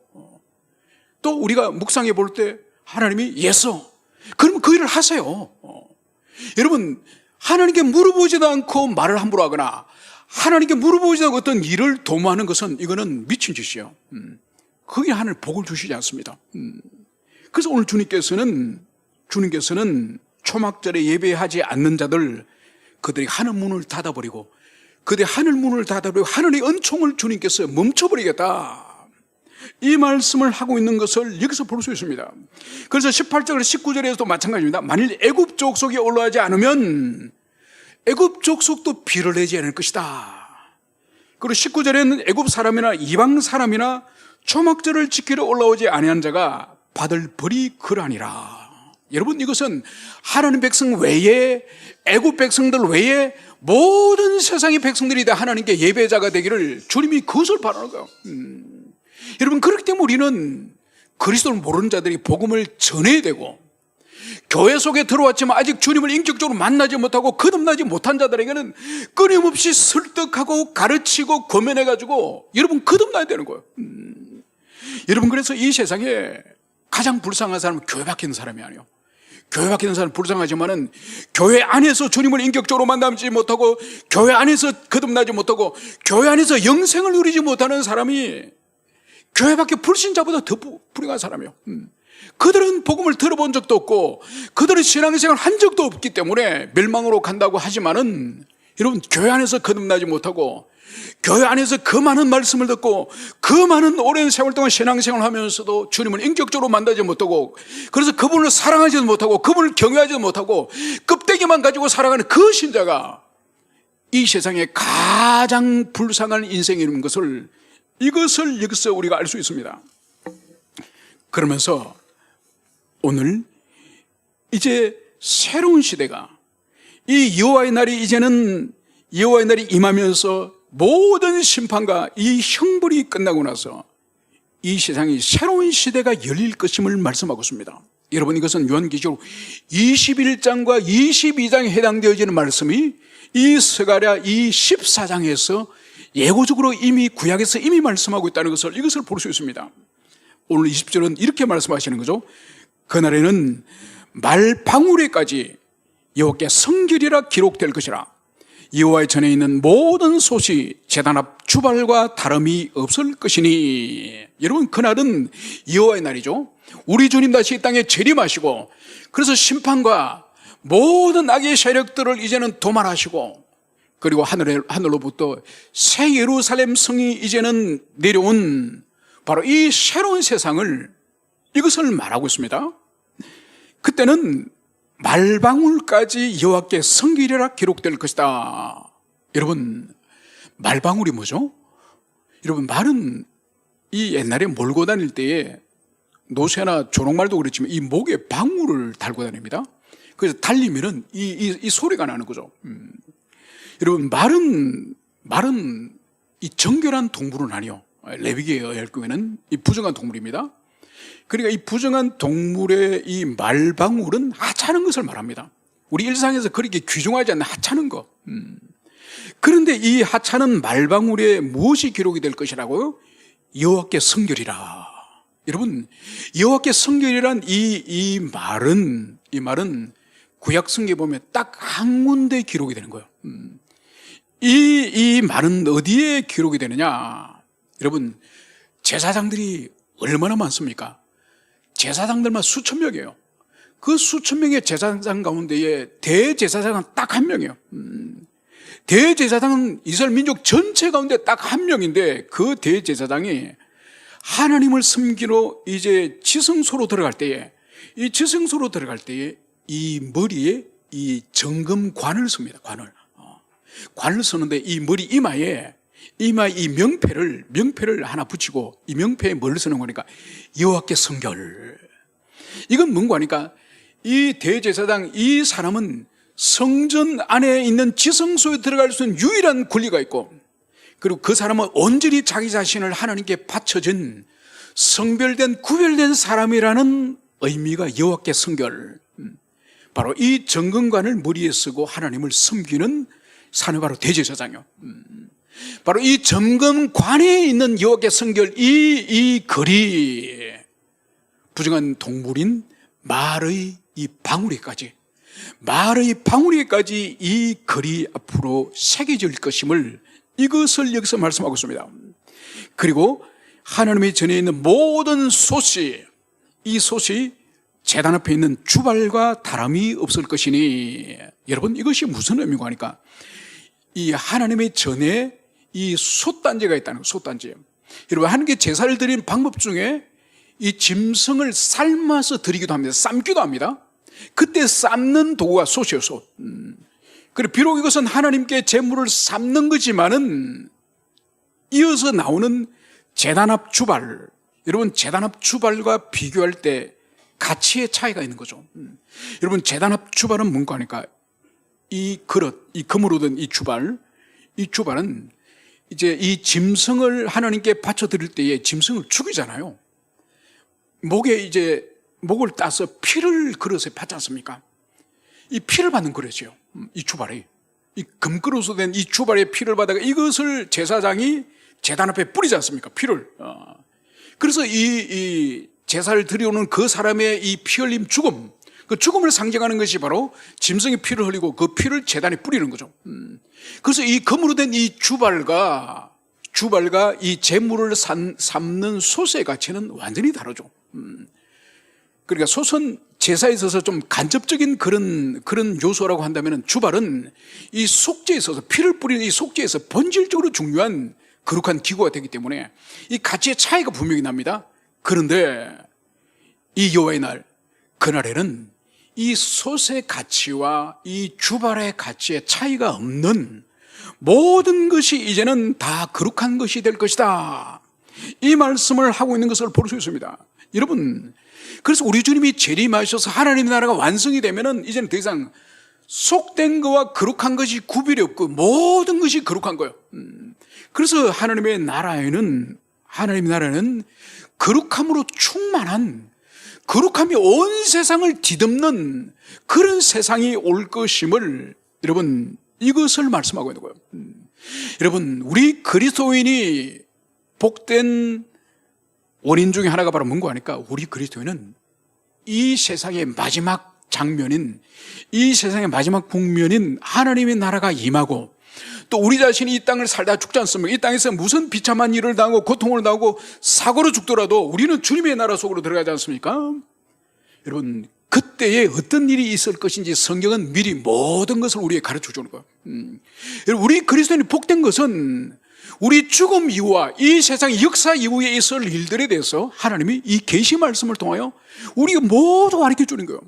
또 우리가 묵상해 볼 때 하나님이 예스, 그러면 그 일을 하세요. 여러분, 하나님께 물어보지도 않고 말을 함부로 하거나 하나님께 물어보지도 않고 어떤 일을 도모하는 것은 이거는 미친 짓이에요. 그게 하나님 복을 주시지 않습니다. 그래서 오늘 주님께서는 초막절에 예배하지 않는 자들, 그들이 하늘 문을 닫아버리고, 그들이 하늘 문을 닫아버리고 하늘의 은총을 주님께서 멈춰버리겠다, 이 말씀을 하고 있는 것을 여기서 볼 수 있습니다. 그래서 18절 19절에서도 마찬가지입니다. 만일 애굽 족속이 올라가지 않으면 애굽 족속도 비를 내지 않을 것이다. 그리고 19절에는 애굽 사람이나 이방 사람이나 초막절을 지키러 올라오지 아니한 자가 받을 벌이 그러하니라. 여러분, 이것은 하나님 백성 외에, 애굽 백성들 외에 모든 세상의 백성들이 다 하나님께 예배자가 되기를 주님이 그것을 바라는 거예요. 여러분, 그렇기 때문에 우리는 그리스도를 모르는 자들이 복음을 전해야 되고, 교회 속에 들어왔지만 아직 주님을 인격적으로 만나지 못하고 거듭나지 못한 자들에게는 끊임없이 설득하고 가르치고 권면해가지고 여러분 거듭나야 되는 거예요. 여러분, 그래서 이 세상에 가장 불쌍한 사람은 교회 밖에 있는 사람이 아니에요. 교회 밖에 있는 사람은 불쌍하지만은 교회 안에서 주님을 인격적으로 만나지 못하고 교회 안에서 거듭나지 못하고 교회 안에서 영생을 누리지 못하는 사람이 교회 밖에 불신자보다 더 불행한 사람이에요. 그들은 복음을 들어본 적도 없고 그들은 신앙생활 한 적도 없기 때문에 멸망으로 간다고 하지만은, 여러분, 교회 안에서 거듭나지 못하고 교회 안에서 그 많은 말씀을 듣고 그 많은 오랜 세월 동안 신앙생활을 하면서도 주님을 인격적으로 만나지 못하고, 그래서 그분을 사랑하지도 못하고 그분을 경외하지도 못하고 껍데기만 가지고 살아가는 그 신자가 이 세상에 가장 불쌍한 인생이라는 것을, 이것을 여기서 우리가 알 수 있습니다. 그러면서 오늘 이제 새로운 시대가, 이 여호와의 날이 이제는 여호와의 날이 임하면서 모든 심판과 이 형벌이 끝나고 나서 이 세상이 새로운 시대가 열릴 것임을 말씀하고 있습니다. 여러분, 이것은 요한계시록 21장과 22장에 해당되어지는 말씀이 이 스가랴 이 14장에서 예고적으로 이미 구약에서 이미 말씀하고 있다는 것을, 이것을 볼 수 있습니다. 오늘 20절은 이렇게 말씀하시는 거죠. 그날에는 말방울에까지 여호와께 성결이라 기록될 것이라. 여호와의 전에 있는 모든 솥이 제단 앞 주발과 다름이 없을 것이니. 여러분, 그날은 여호와의 날이죠. 우리 주님 다시 이 땅에 재림하시고, 그래서 심판과 모든 악의 세력들을 이제는 도말하시고, 그리고 하늘로부터 새 예루살렘 성이 이제는 내려온 바로 이 새로운 세상을, 이것을 말하고 있습니다. 그때는 말방울까지 여호와께 성결이라 기록될 것이다. 여러분, 말방울이 뭐죠? 여러분, 말은 이 옛날에 몰고 다닐 때에 노새나 조롱말도 그렇지만 이 목에 방울을 달고 다닙니다. 그래서 달리면은 이 소리가 나는 거죠. 여러분, 말은 이 정결한 동물은 아니요. 레위기에 의할 경우에는 이 부정한 동물입니다. 그러니까 이 부정한 동물의 이 말방울은 하찮은 것을 말합니다. 우리 일상에서 그렇게 귀중하지 않는 하찮은 것. 그런데 이 하찮은 말방울에 무엇이 기록이 될 것이라고요? 여호와께 성결이라. 여러분, 여호와께 성결이란 이 말은 구약 성경에 보면 딱 한 군데 기록이 되는 거예요. 이 말은 어디에 기록이 되느냐? 여러분, 제사장들이 얼마나 많습니까? 제사장들만 수천 명이에요. 그 수천 명의 제사장 가운데에 대제사장은 딱 한 명이에요. 대제사장은 이스라엘 민족 전체 가운데 딱 한 명인데, 그 대제사장이 하나님을 섬기러 이제 지성소로 들어갈 때에, 이 지성소로 들어갈 때에 이 머리에 이 정금관을 씁니다. 관을 쓰는데 이 머리 이마에 이 명패를 하나 붙이고, 이 명패에 뭘 쓰는 거니까 여호와께 성결. 이건 뭔가 하니까 이 대제사장, 이 사람은 성전 안에 있는 지성소에 들어갈 수 있는 유일한 권리가 있고, 그리고 그 사람은 온전히 자기 자신을 하나님께 바쳐진 성별된 구별된 사람이라는 의미가 여호와께 성결. 바로 이 정금관을 머리에 쓰고 하나님을 섬기는 사람이 바로 대제사장이요. 바로 이 정금관에 있는 여호와께 성결, 이 글이 부정한 동물인 말의 이 방울이까지 이 글이 앞으로 새겨질 것임을, 이것을 여기서 말씀하고 있습니다. 그리고 하나님의 전에 있는 모든 솥이, 이 솥이 제단 앞에 있는 주발과 다름이 없을 것이니. 여러분, 이것이 무슨 의미가 하니까 이 하나님의 전에 이 솥단지가 있다는 거예요. 솥단지. 여러분, 하나님께 제사를 드리는 방법 중에 이 짐승을 삶아서 드리기도 합니다. 삶기도 합니다. 그때 삶는 도구가 솥이에요. 솥. 그리고 비록 이것은 하나님께 제물을 삶는 거지만은 이어서 나오는 제단 앞 주발, 여러분, 제단 앞 주발과 비교할 때 가치의 차이가 있는 거죠. 여러분, 제단 앞 주발은 뭔가 하니까 이 그릇, 이 금으로 된 이 주발은 이제 이 짐승을 하나님께 바쳐 드릴 때에 짐승을 죽이잖아요. 목을 따서 피를 그릇에 받지 않습니까? 이 피를 받는 그릇이에요. 이 주발이, 이 금그릇으로 된 이 주발의 피를 받아가 이것을 제사장이 제단 앞에 뿌리지 않습니까? 피를. 그래서 이 제사를 드려오는 그 사람의 이 피 흘림 죽음, 그 죽음을 상징하는 것이 바로 짐승이 피를 흘리고 그 피를 제단에 뿌리는 거죠. 그래서 이 금으로 된 이 주발과 이 제물을 삶는 솥의 가치는 완전히 다르죠. 그러니까 소선 제사에 있어서 좀 간접적인 그런 요소라고 한다면 주발은 이 속죄에 있어서 피를 뿌리는 이 속죄에서 본질적으로 중요한 거룩한 기구가 되기 때문에 이 가치의 차이가 분명히 납니다. 그런데 이 여호와의 날, 그날에는 이 솥의 가치와 이 주발의 가치의 차이가 없는 모든 것이 이제는 다 거룩한 것이 될 것이다, 이 말씀을 하고 있는 것을 볼 수 있습니다. 여러분, 그래서 우리 주님이 재림하셔서 하나님의 나라가 완성이 되면은 이제는 더 이상 속된 것과 거룩한 것이 구별이 없고 모든 것이 거룩한 거예요. 그래서 하나님의 나라에는 거룩함으로 충만한, 거룩함이 온 세상을 뒤덮는 그런 세상이 올 것임을 여러분, 이것을 말씀하고 있는 거예요. 여러분, 우리 그리스도인이 복된 원인 중에 하나가 바로 뭔가 하니까, 우리 그리스도인은 이 세상의 마지막 장면인, 이 세상의 마지막 국면인 하나님의 나라가 임하고, 또 우리 자신이 이 땅을 살다 죽지 않습니까? 이 땅에서 무슨 비참한 일을 당하고 고통을 당하고 사고로 죽더라도 우리는 주님의 나라 속으로 들어가지 않습니까? 여러분, 그때에 어떤 일이 있을 것인지 성경은 미리 모든 것을 우리에게 가르쳐 주는 거예요. 우리 그리스도인이 복된 것은 우리 죽음 이후와 이 세상의 역사 이후에 있을 일들에 대해서 하나님이 이 계시 말씀을 통하여 우리가 모두 가르쳐 주는 거예요.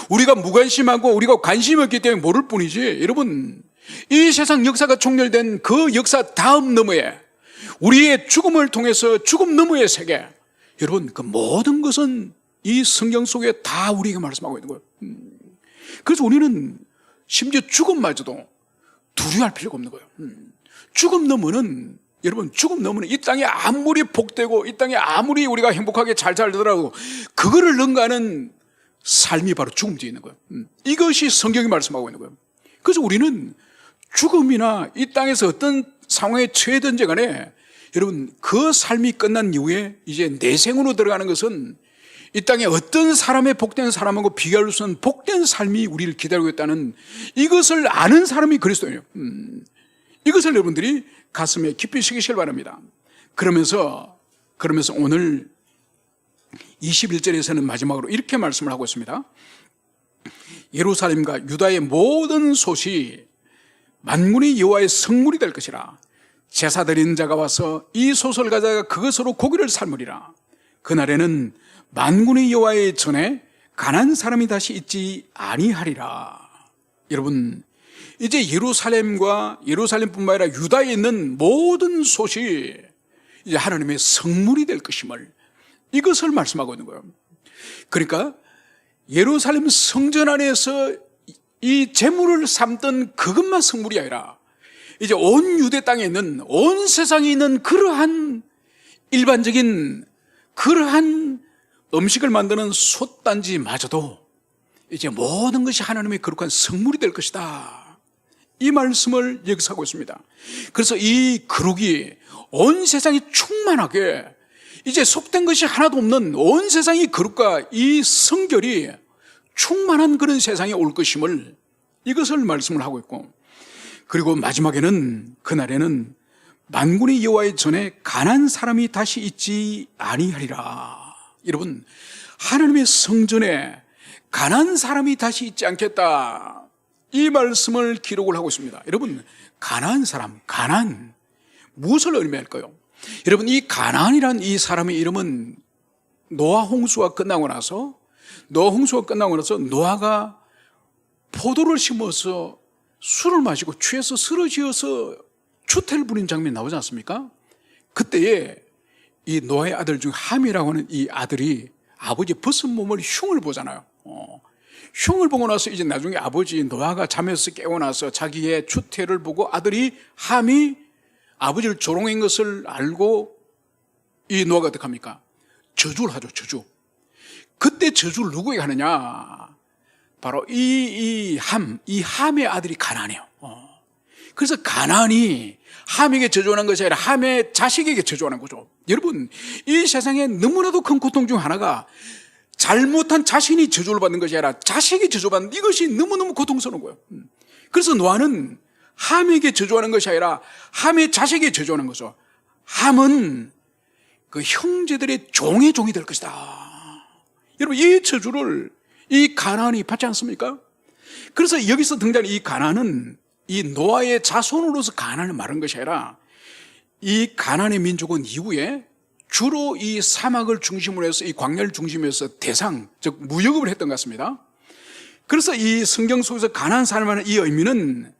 우리가 무관심하고 우리가 관심이 없기 때문에 모를 뿐이지, 여러분, 이 세상 역사가 총렬된 그 역사 다음 너머에 우리의 죽음을 통해서 죽음 너머의 세계, 여러분, 그 모든 것은 이 성경 속에 다 우리에게 말씀하고 있는 거예요. 그래서 우리는 심지어 죽음마저도 두려워할 필요가 없는 거예요. 죽음 너머는, 여러분, 죽음 너머는 이 땅에 아무리 복되고 이 땅에 아무리 우리가 행복하게 잘 살더라도 그거를 능가하는 삶이 바로 죽음 뒤에 있는 거예요. 이것이 성경이 말씀하고 있는 거예요. 그래서 우리는 죽음이나 이 땅에서 어떤 상황에 처해든지 간에, 여러분, 그 삶이 끝난 이후에 이제 내생으로 들어가는 것은 이 땅에 어떤 사람의 복된 사람하고 비교할 수 없는 복된 삶이 우리를 기다리고 있다는 이것을 아는 사람이 그리스도예요. 이것을 여러분들이 가슴에 깊이 새기시길 바랍니다. 그러면서 오늘 21절에서는 마지막으로 이렇게 말씀을 하고 있습니다. 예루살렘과 유다의 모든 솥이 만군의 여호와의 성물이 될 것이라. 제사 드리는 자가 와서 이 솥을 가져가 그것으로 고기를 삶으리라. 그날에는 만군의 여호와의 전에 가난한 사람이 다시 있지 아니하리라. 여러분, 이제 예루살렘과 예루살렘뿐만 아니라 유다에 있는 모든 솥이 이제 하나님의 성물이 될 것임을, 이것을 말씀하고 있는 거예요. 그러니까 예루살렘 성전 안에서 이 제물을 삼던 그것만 성물이 아니라 이제 온 유대 땅에 있는, 온 세상에 있는 그러한 일반적인 그러한 음식을 만드는 솥단지마저도 이제 모든 것이 하나님의 거룩한 성물이 될 것이다, 이 말씀을 여기서 하고 있습니다. 그래서 이 거룩이 온 세상이 충만하게, 이제 속된 것이 하나도 없는 온 세상의 거룩과 이 성결이 충만한 그런 세상에 올 것임을, 이것을 말씀을 하고 있고, 그리고 마지막에는 그날에는 만군의 여호와의 전에 가난한 사람이 다시 있지 아니하리라. 여러분, 하나님의 성전에 가난한 사람이 다시 있지 않겠다, 이 말씀을 기록을 하고 있습니다. 여러분, 가난한 사람, 가난, 무엇을 의미할까요? 여러분, 이 가난이란 이 사람의 이름은 노아 홍수가 끝나고 나서 노아가 포도를 심어서 술을 마시고 취해서 쓰러지어서 추태를 부린 장면이 나오지 않습니까? 그때에 이 노아의 아들 중 함이라고 하는 이 아들이 아버지 벗은 몸을 흉을 보잖아요. 흉을 보고 나서 이제 나중에 아버지 노아가 잠에서 깨어나서 자기의 추태를 보고 아들이 함이 아버지를 조롱한 것을 알고 이 노아가 어떻게 합니까? 저주를 하죠, 저주. 그때 저주를 누구에게 하느냐? 바로 이 함의 아들이 가나안이에요. 그래서 가나안이 함에게 저주하는 것이 아니라 함의 자식에게 저주하는 거죠. 여러분, 이 세상에 너무나도 큰 고통 중 하나가 잘못한 자신이 저주를 받는 것이 아니라 자식이 저주받는, 이것이 너무너무 고통스러운 거예요. 그래서 노아는 함에게 저주하는 것이 아니라 함의 자식에게 저주하는 거죠. 함은 그 형제들의 종이 될 것이다, 여러분, 이 저주를 이 가나안이 받지 않습니까? 그래서 여기서 등장하는 이 가나안은 이 노아의 자손으로서 가나안을 말한 것이 아니라 이 가나안의 민족은 이후에 주로 이 사막을 중심으로 해서 이 광야를 중심으로 해서 대상, 즉 무역업을 했던 것 같습니다. 그래서 이 성경 속에서 가나안 사람의 이 의미는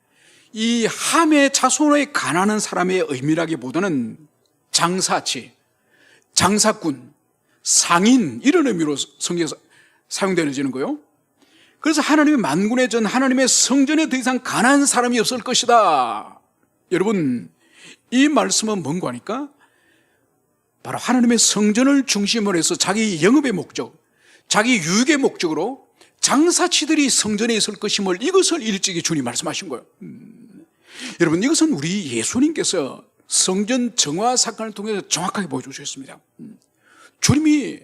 이 함의 자손의 가나안 사람의 의미라기보다는 장사치, 장사꾼, 상인 이런 의미로 성경에서 사용되어지는 거예요. 그래서 하나님의 만군의 전 하나님의 성전에 더 이상 가난한 사람이 없을 것이다. 여러분, 이 말씀은 뭔가 하니까 바로 하나님의 성전을 중심으로 해서 자기 영업의 목적, 자기 유익의 목적으로 장사치들이 성전에 있을 것임을 이것을 일찍이 주님 말씀하신 거예요. 여러분, 이것은 우리 예수님께서 성전 정화 사건을 통해서 정확하게 보여주셨습니다. 주님이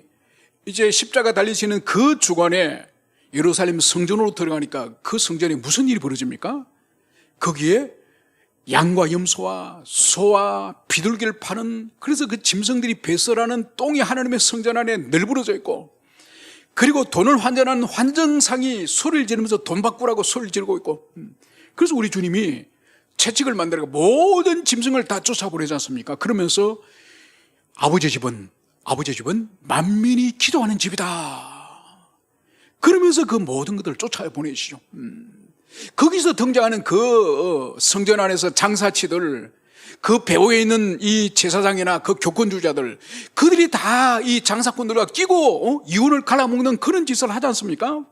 이제 십자가 달리시는 그 주간에 예루살렘 성전으로 들어가니까 그 성전에 무슨 일이 벌어집니까? 거기에 양과 염소와 소와 비둘기를 파는, 그래서 그 짐승들이 배설하는 똥이 하나님의 성전 안에 널브러져 있고, 그리고 돈을 환전하는 환정상이 소리를 지르면서 돈 바꾸라고 소리를 지르고 있고, 그래서 우리 주님이 채찍을 만들고 모든 짐승을 다 쫓아보내지 않습니까? 그러면서 아버지 집은 만민이 기도하는 집이다. 그러면서 그 모든 것들을 쫓아보내시죠. 거기서 등장하는 그 성전 안에서 장사치들, 그 배후에 있는 이 제사장이나 그 교권주자들, 그들이 다 이 장사꾼들과 끼고 이혼을 갈아먹는 그런 짓을 하지 않습니까?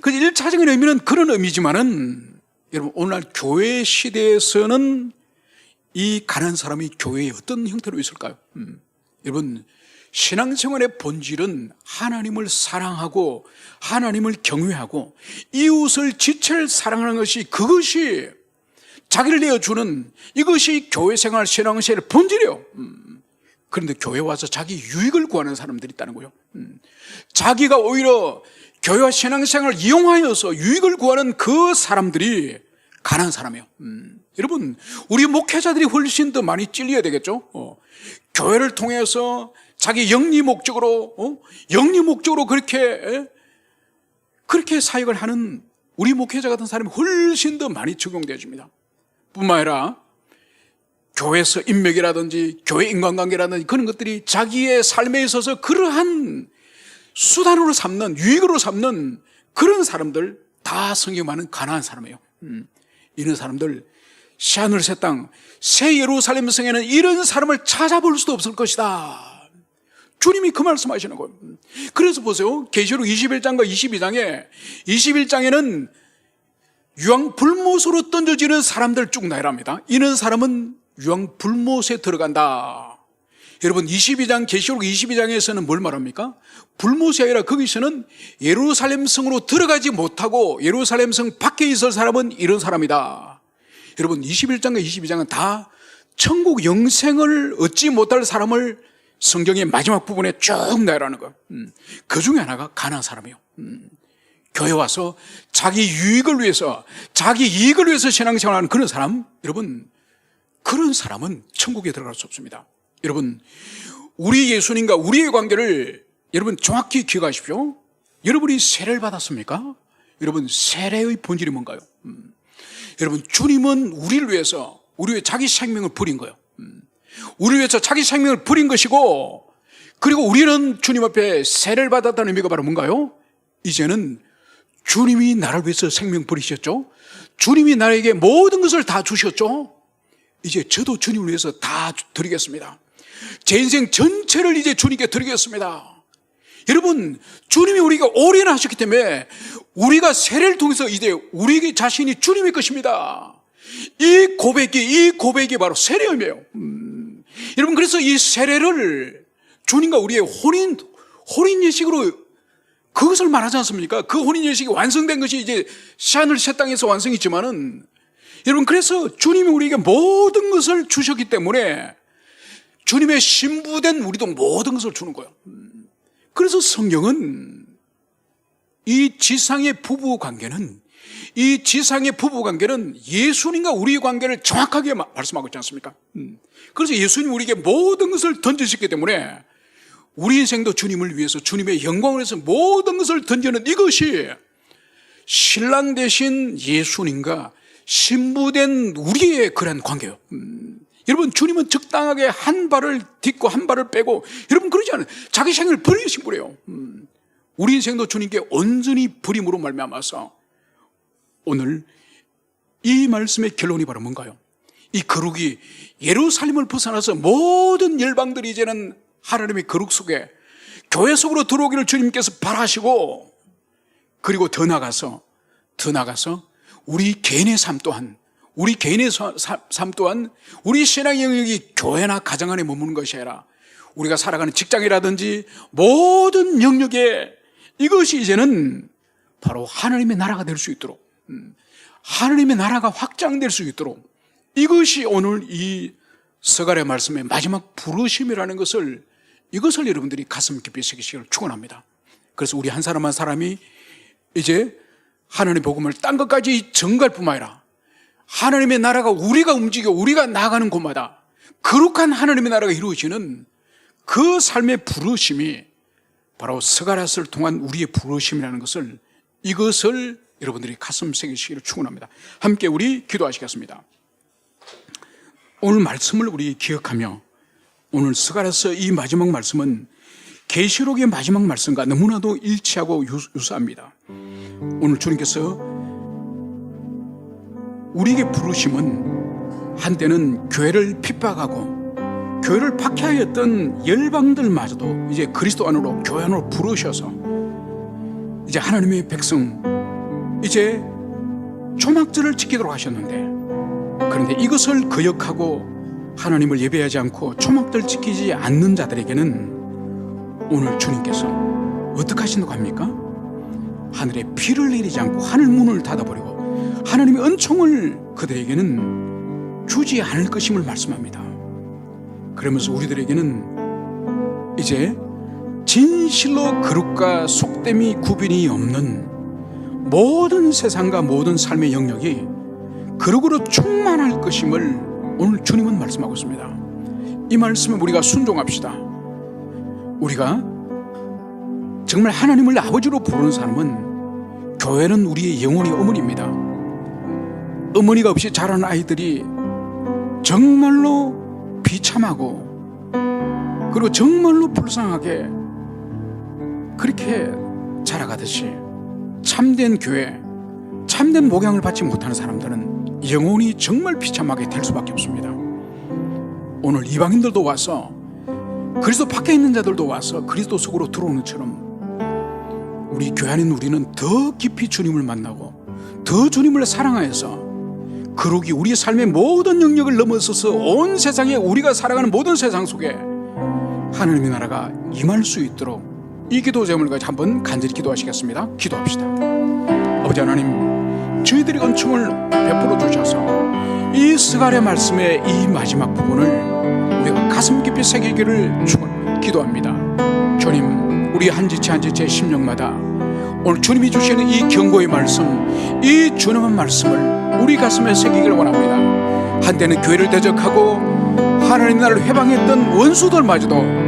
그 1차적인 의미는 그런 의미지만은, 여러분, 오늘날 교회 시대에서는 이 가난한 사람이 교회에 어떤 형태로 있을까요? 여러분, 신앙생활의 본질은 하나님을 사랑하고 하나님을 경외하고 이웃을 지체를 사랑하는 것이, 그것이 자기를 내어주는, 이것이 교회생활 신앙생활의 본질이에요. 그런데 교회 와서 자기 유익을 구하는 사람들이 있다는 거예요. 자기가 오히려 교회와 신앙생활을 이용하여서 유익을 구하는 그 사람들이 가난한 사람이에요. 여러분, 우리 목회자들이 훨씬 더 많이 찔려야 되겠죠. 교회를 통해서 자기 영리 목적으로 그렇게 사역을 하는 우리 목회자 같은 사람이 훨씬 더 많이 적용되어집니다. 뿐만 아니라 교회에서 인맥이라든지 교회 인간관계라든지 그런 것들이 자기의 삶에 있어서 그러한 수단으로 삼는, 유익으로 삼는 그런 사람들, 다 성경 많은 가난한 사람이에요. 이런 사람들, 새하늘 새 땅, 새 예루살렘 성에는 이런 사람을 찾아볼 수도 없을 것이다. 주님이 그 말씀하시는 거예요. 그래서 보세요. 계시록 21장과 21장에는 유황불못으로 던져지는 사람들 쭉 나열합니다. 이런 사람은 유황불못에 들어간다. 여러분, 계시록 22장에서는 뭘 말합니까? 불못이 아니라 거기서는 예루살렘 성으로 들어가지 못하고 예루살렘 성 밖에 있을 사람은 이런 사람이다. 여러분, 21장과 22장은 다 천국 영생을 얻지 못할 사람을 성경의 마지막 부분에 쭉 나열하는 거예요. 그 중에 하나가 가난한 사람이에요. 교회 와서 자기 유익을 위해서, 자기 이익을 위해서 신앙생활하는 그런 사람, 여러분, 그런 사람은 천국에 들어갈 수 없습니다. 여러분, 우리 예수님과 우리의 관계를 여러분 정확히 기억하십시오. 여러분이 세례를 받았습니까? 여러분, 세례의 본질이 뭔가요? 여러분, 주님은 우리를 위해서 자기 생명을 버린 거예요. 우리를 위해서 자기 생명을 버린 것이고, 그리고 우리는 주님 앞에 세례를 받았다는 의미가 바로 뭔가요? 이제는 주님이 나를 위해서 생명 버리셨죠? 주님이 나에게 모든 것을 다 주셨죠? 이제 저도 주님을 위해서 다 드리겠습니다. 제 인생 전체를 이제 주님께 드리겠습니다. 여러분, 주님이 우리가 오래나 하셨기 때문에 우리가 세례를 통해서 이제 우리 자신이 주님의 것입니다. 이 고백이 바로 세례의 의미예요. 여러분, 그래서 이 세례를 주님과 우리의 혼인 예식으로 그것을 말하지 않습니까? 그 혼인 예식이 완성된 것이 이제 새하늘 새 땅에서 완성했지만은, 여러분, 그래서 주님이 우리에게 모든 것을 주셨기 때문에 주님의 신부된 우리도 모든 것을 주는 거예요. 그래서 성경은 이 지상의 부부 관계는 예수님과 우리의 관계를 정확하게 말씀하고 있지 않습니까? 그래서 예수님이 우리에게 모든 것을 던지셨기 때문에 우리 인생도 주님을 위해서, 주님의 영광을 위해서 모든 것을 던지는 이것이 신랑 되신 예수님과 신부된 우리의 그런 관계예요. 여러분, 주님은 적당하게 한 발을 딛고 한 발을 빼고, 여러분 그러지 않아요. 자기 생을 버리신 분이에요. 우리 인생도 주님께 온전히 버림으로 말미암아서 오늘 이 말씀의 결론이 바로 뭔가요? 이 거룩이 예루살렘을 벗어나서 모든 열방들이 이제는 하나님의 거룩 속에, 교회 속으로 들어오기를 주님께서 바라시고, 그리고 더 나가서 우리 개인의 삶 또한, 우리 신앙의 영역이 교회나 가정 안에 머무는 것이 아니라 우리가 살아가는 직장이라든지 모든 영역에 이것이 이제는 바로 하나님의 나라가 될 수 있도록, 하나님의 나라가 확장될 수 있도록, 이것이 오늘 이 서갈의 말씀의 마지막 부르심이라는 것을, 이것을 여러분들이 가슴 깊이 새기시기를 축원합니다. 그래서 우리 한 사람 한 사람이 이제 하나님의 복음을 딴 것까지 전갈 뿐만 아니라 하나님의 나라가 우리가 움직여 우리가 나가는 곳마다 거룩한 하나님의 나라가 이루어지는 그 삶의 부르심이 바로 스가랴서를 통한 우리의 부르심이라는 것을, 이것을 여러분들이 가슴 새기시기를 축원합니다. 함께 우리 기도하시겠습니다. 오늘 말씀을 우리 기억하며, 오늘 스가랴서 이 마지막 말씀은 계시록의 마지막 말씀과 너무나도 일치하고 유사합니다. 오늘 주님께서 우리에게 부르심은 한때는 교회를 핍박하고 교회를 박해하였던 열방들마저도 이제 그리스도 안으로, 교회 안으로 부르셔서 이제 하나님의 백성, 이제 초막절을 지키도록 하셨는데, 그런데 이것을 거역하고 하나님을 예배하지 않고 초막절 지키지 않는 자들에게는 오늘 주님께서 어떻게 하신다고 합니까? 하늘에 비를 내리지 않고 하늘 문을 닫아버리고 하나님의 은총을 그들에게는 주지 않을 것임을 말씀합니다. 그러면서 우리들에게는 이제 진실로 거룩과 속됨이 구분이 없는 모든 세상과 모든 삶의 영역이 거룩으로 충만할 것임을 오늘 주님은 말씀하고 있습니다. 이 말씀에 우리가 순종합시다. 우리가 정말 하나님을 아버지로 부르는 사람은, 교회는 우리의 영혼의 어머니입니다. 어머니가 없이 자란 아이들이 정말로 비참하고 그리고 정말로 불쌍하게 그렇게 자라가듯이, 참된 교회, 참된 목양을 받지 못하는 사람들은 영혼이 정말 비참하게 될 수밖에 없습니다. 오늘 이방인들도 와서, 그리스도 밖에 있는 자들도 와서 그리스도 속으로 들어오는 것처럼 우리 교회 안인 우리는 더 깊이 주님을 만나고 더 주님을 사랑하여서 거룩이 우리 삶의 모든 영역을 넘어서서 온 세상에, 우리가 살아가는 모든 세상 속에 하나님의 나라가 임할 수 있도록 이 기도 제목을 가지고 한번 간절히 기도하시겠습니다. 기도합시다. 아버지 하나님, 저희들이 은총을 베풀어 주셔서 이 스가랴 말씀의 이 마지막 부분을 우리가 가슴 깊이 새기기를 기도합니다. 주님, 우리 한 지체 한 지체의 심령마다 오늘 주님이 주시는 이 경고의 말씀, 이 준엄한 말씀을 우리 가슴에 새기기를 원합니다. 한때는 교회를 대적하고 하나님 나라를 회방했던 원수들마저도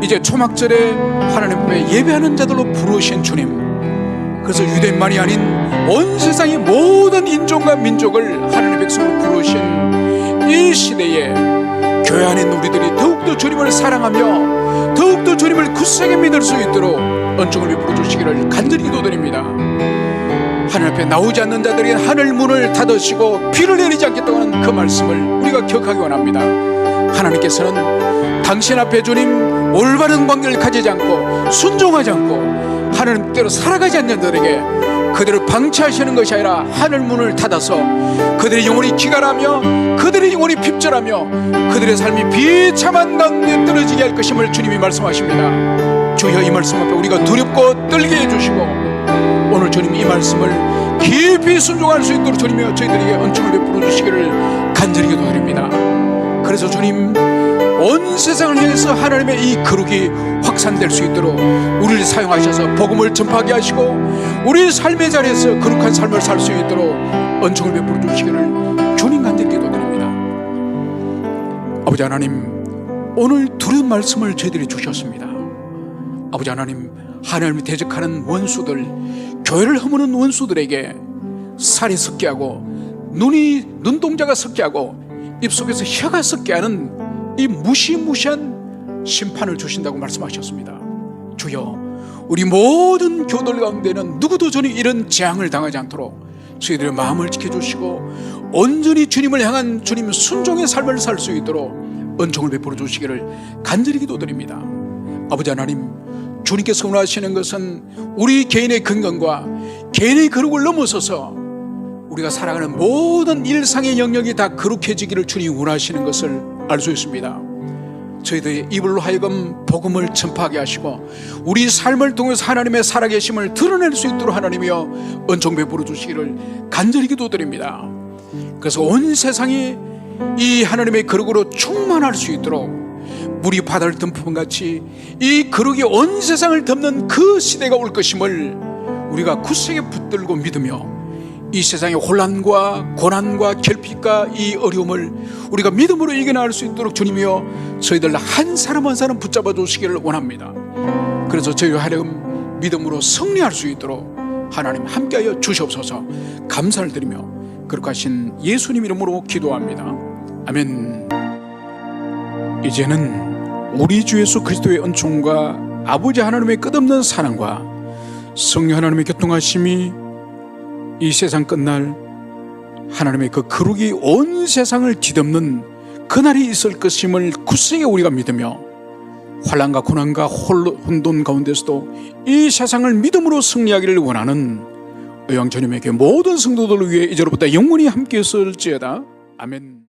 이제 초막절에 하나님 앞에 예배하는 자들로 부르신 주님, 그래서 유대인만이 아닌 온 세상의 모든 인종과 민족을 하나님의 백성으로 부르신 이 시대에 교회 안에 있는 우리들이 더욱더 주님을 사랑하며 더욱더 주님을 굳세게 믿을 수 있도록 은총을 베풀어 주시기를 간절히 기도드립니다. 하늘 앞에 나오지 않는 자들이 하늘 문을 닫으시고 비를 내리지 않겠다고 하는 그 말씀을 우리가 기억하기 원합니다. 하나님께서는 당신 앞에 주님 올바른 관계를 가지지 않고 순종하지 않고 하나님께로 살아가지 않는 자들에게 그들을 방치하시는 것이 아니라 하늘 문을 닫아서 그들의 영혼이 기갈하며 그들의 영혼이 핍절하며 그들의 삶이 비참한 가운데 떨어지게 할 것임을 주님이 말씀하십니다. 주여, 이 말씀 앞에 우리가 두렵고 떨게 해주시고 오늘 주님 이 말씀을 깊이 순종할 수 있도록 주님이 저희들에게 은총을 베풀어 주시기를 간절히 기도드립니다. 그래서 주님, 온 세상을 향해서 하나님의 이 거룩이 확산될 수 있도록 우리를 사용하셔서 복음을 전파하게 하시고 우리 삶의 자리에서 거룩한 삶을 살 수 있도록 은총을 베풀어 주시기를 주님 간절히 기도드립니다. 아버지 하나님, 오늘 두려운 말씀을 저희들이 주셨습니다. 아버지 하나님, 하나님을 대적하는 원수들, 교회를 허무는 원수들에게 살이 섞게 하고 눈동자가 섞게 하고 입속에서 혀가 섞게 하는 이 무시무시한 심판을 주신다고 말씀하셨습니다. 주여, 우리 모든 교들 가운데는 누구도 전혀 이런 재앙을 당하지 않도록 저희들의 마음을 지켜주시고 온전히 주님을 향한 주님 순종의 삶을 살 수 있도록 은총을 베풀어 주시기를 간절히 기도드립니다. 아버지 하나님, 주님께서 원하시는 것은 우리 개인의 건강과 개인의 거룩을 넘어서서 우리가 살아가는 모든 일상의 영역이 다 거룩해지기를 주님이 원하시는 것을 알 수 있습니다. 저희들의 입으로 하여금 복음을 전파하게 하시고 우리 삶을 통해서 하나님의 살아계심을 드러낼 수 있도록 하나님이여 은총 베풀어 주시기를 간절히 기도드립니다. 그래서 온 세상이 이 하나님의 거룩으로 충만할 수 있도록 물이 바다를 덮은 같이 이 거룩이 온 세상을 덮는 그 시대가 올 것임을 우리가 굳세게 붙들고 믿으며 이 세상의 혼란과 고난과 결핍과 이 어려움을 우리가 믿음으로 이겨나갈 수 있도록 주님이여 저희들 한 사람 한 사람 붙잡아 주시기를 원합니다. 그래서 저희 하여금 믿음으로 승리할 수 있도록 하나님 함께하여 주시옵소서. 감사를 드리며 그렇게 하신 예수님 이름으로 기도합니다. 아멘. 이제는 우리 주 예수 그리스도의 은총과 아버지 하나님의 끝없는 사랑과 성령 하나님의 교통하심이 이 세상 끝날 하나님의 그 거룩이 온 세상을 뒤덮는 그날이 있을 것임을 굳세게 우리가 믿으며 환난과 고난과 혼돈 가운데서도 이 세상을 믿음으로 승리하기를 원하는 의왕 전임에게 모든 성도들을 위해 이제로부터 영원히 함께 있을지어다. 아멘.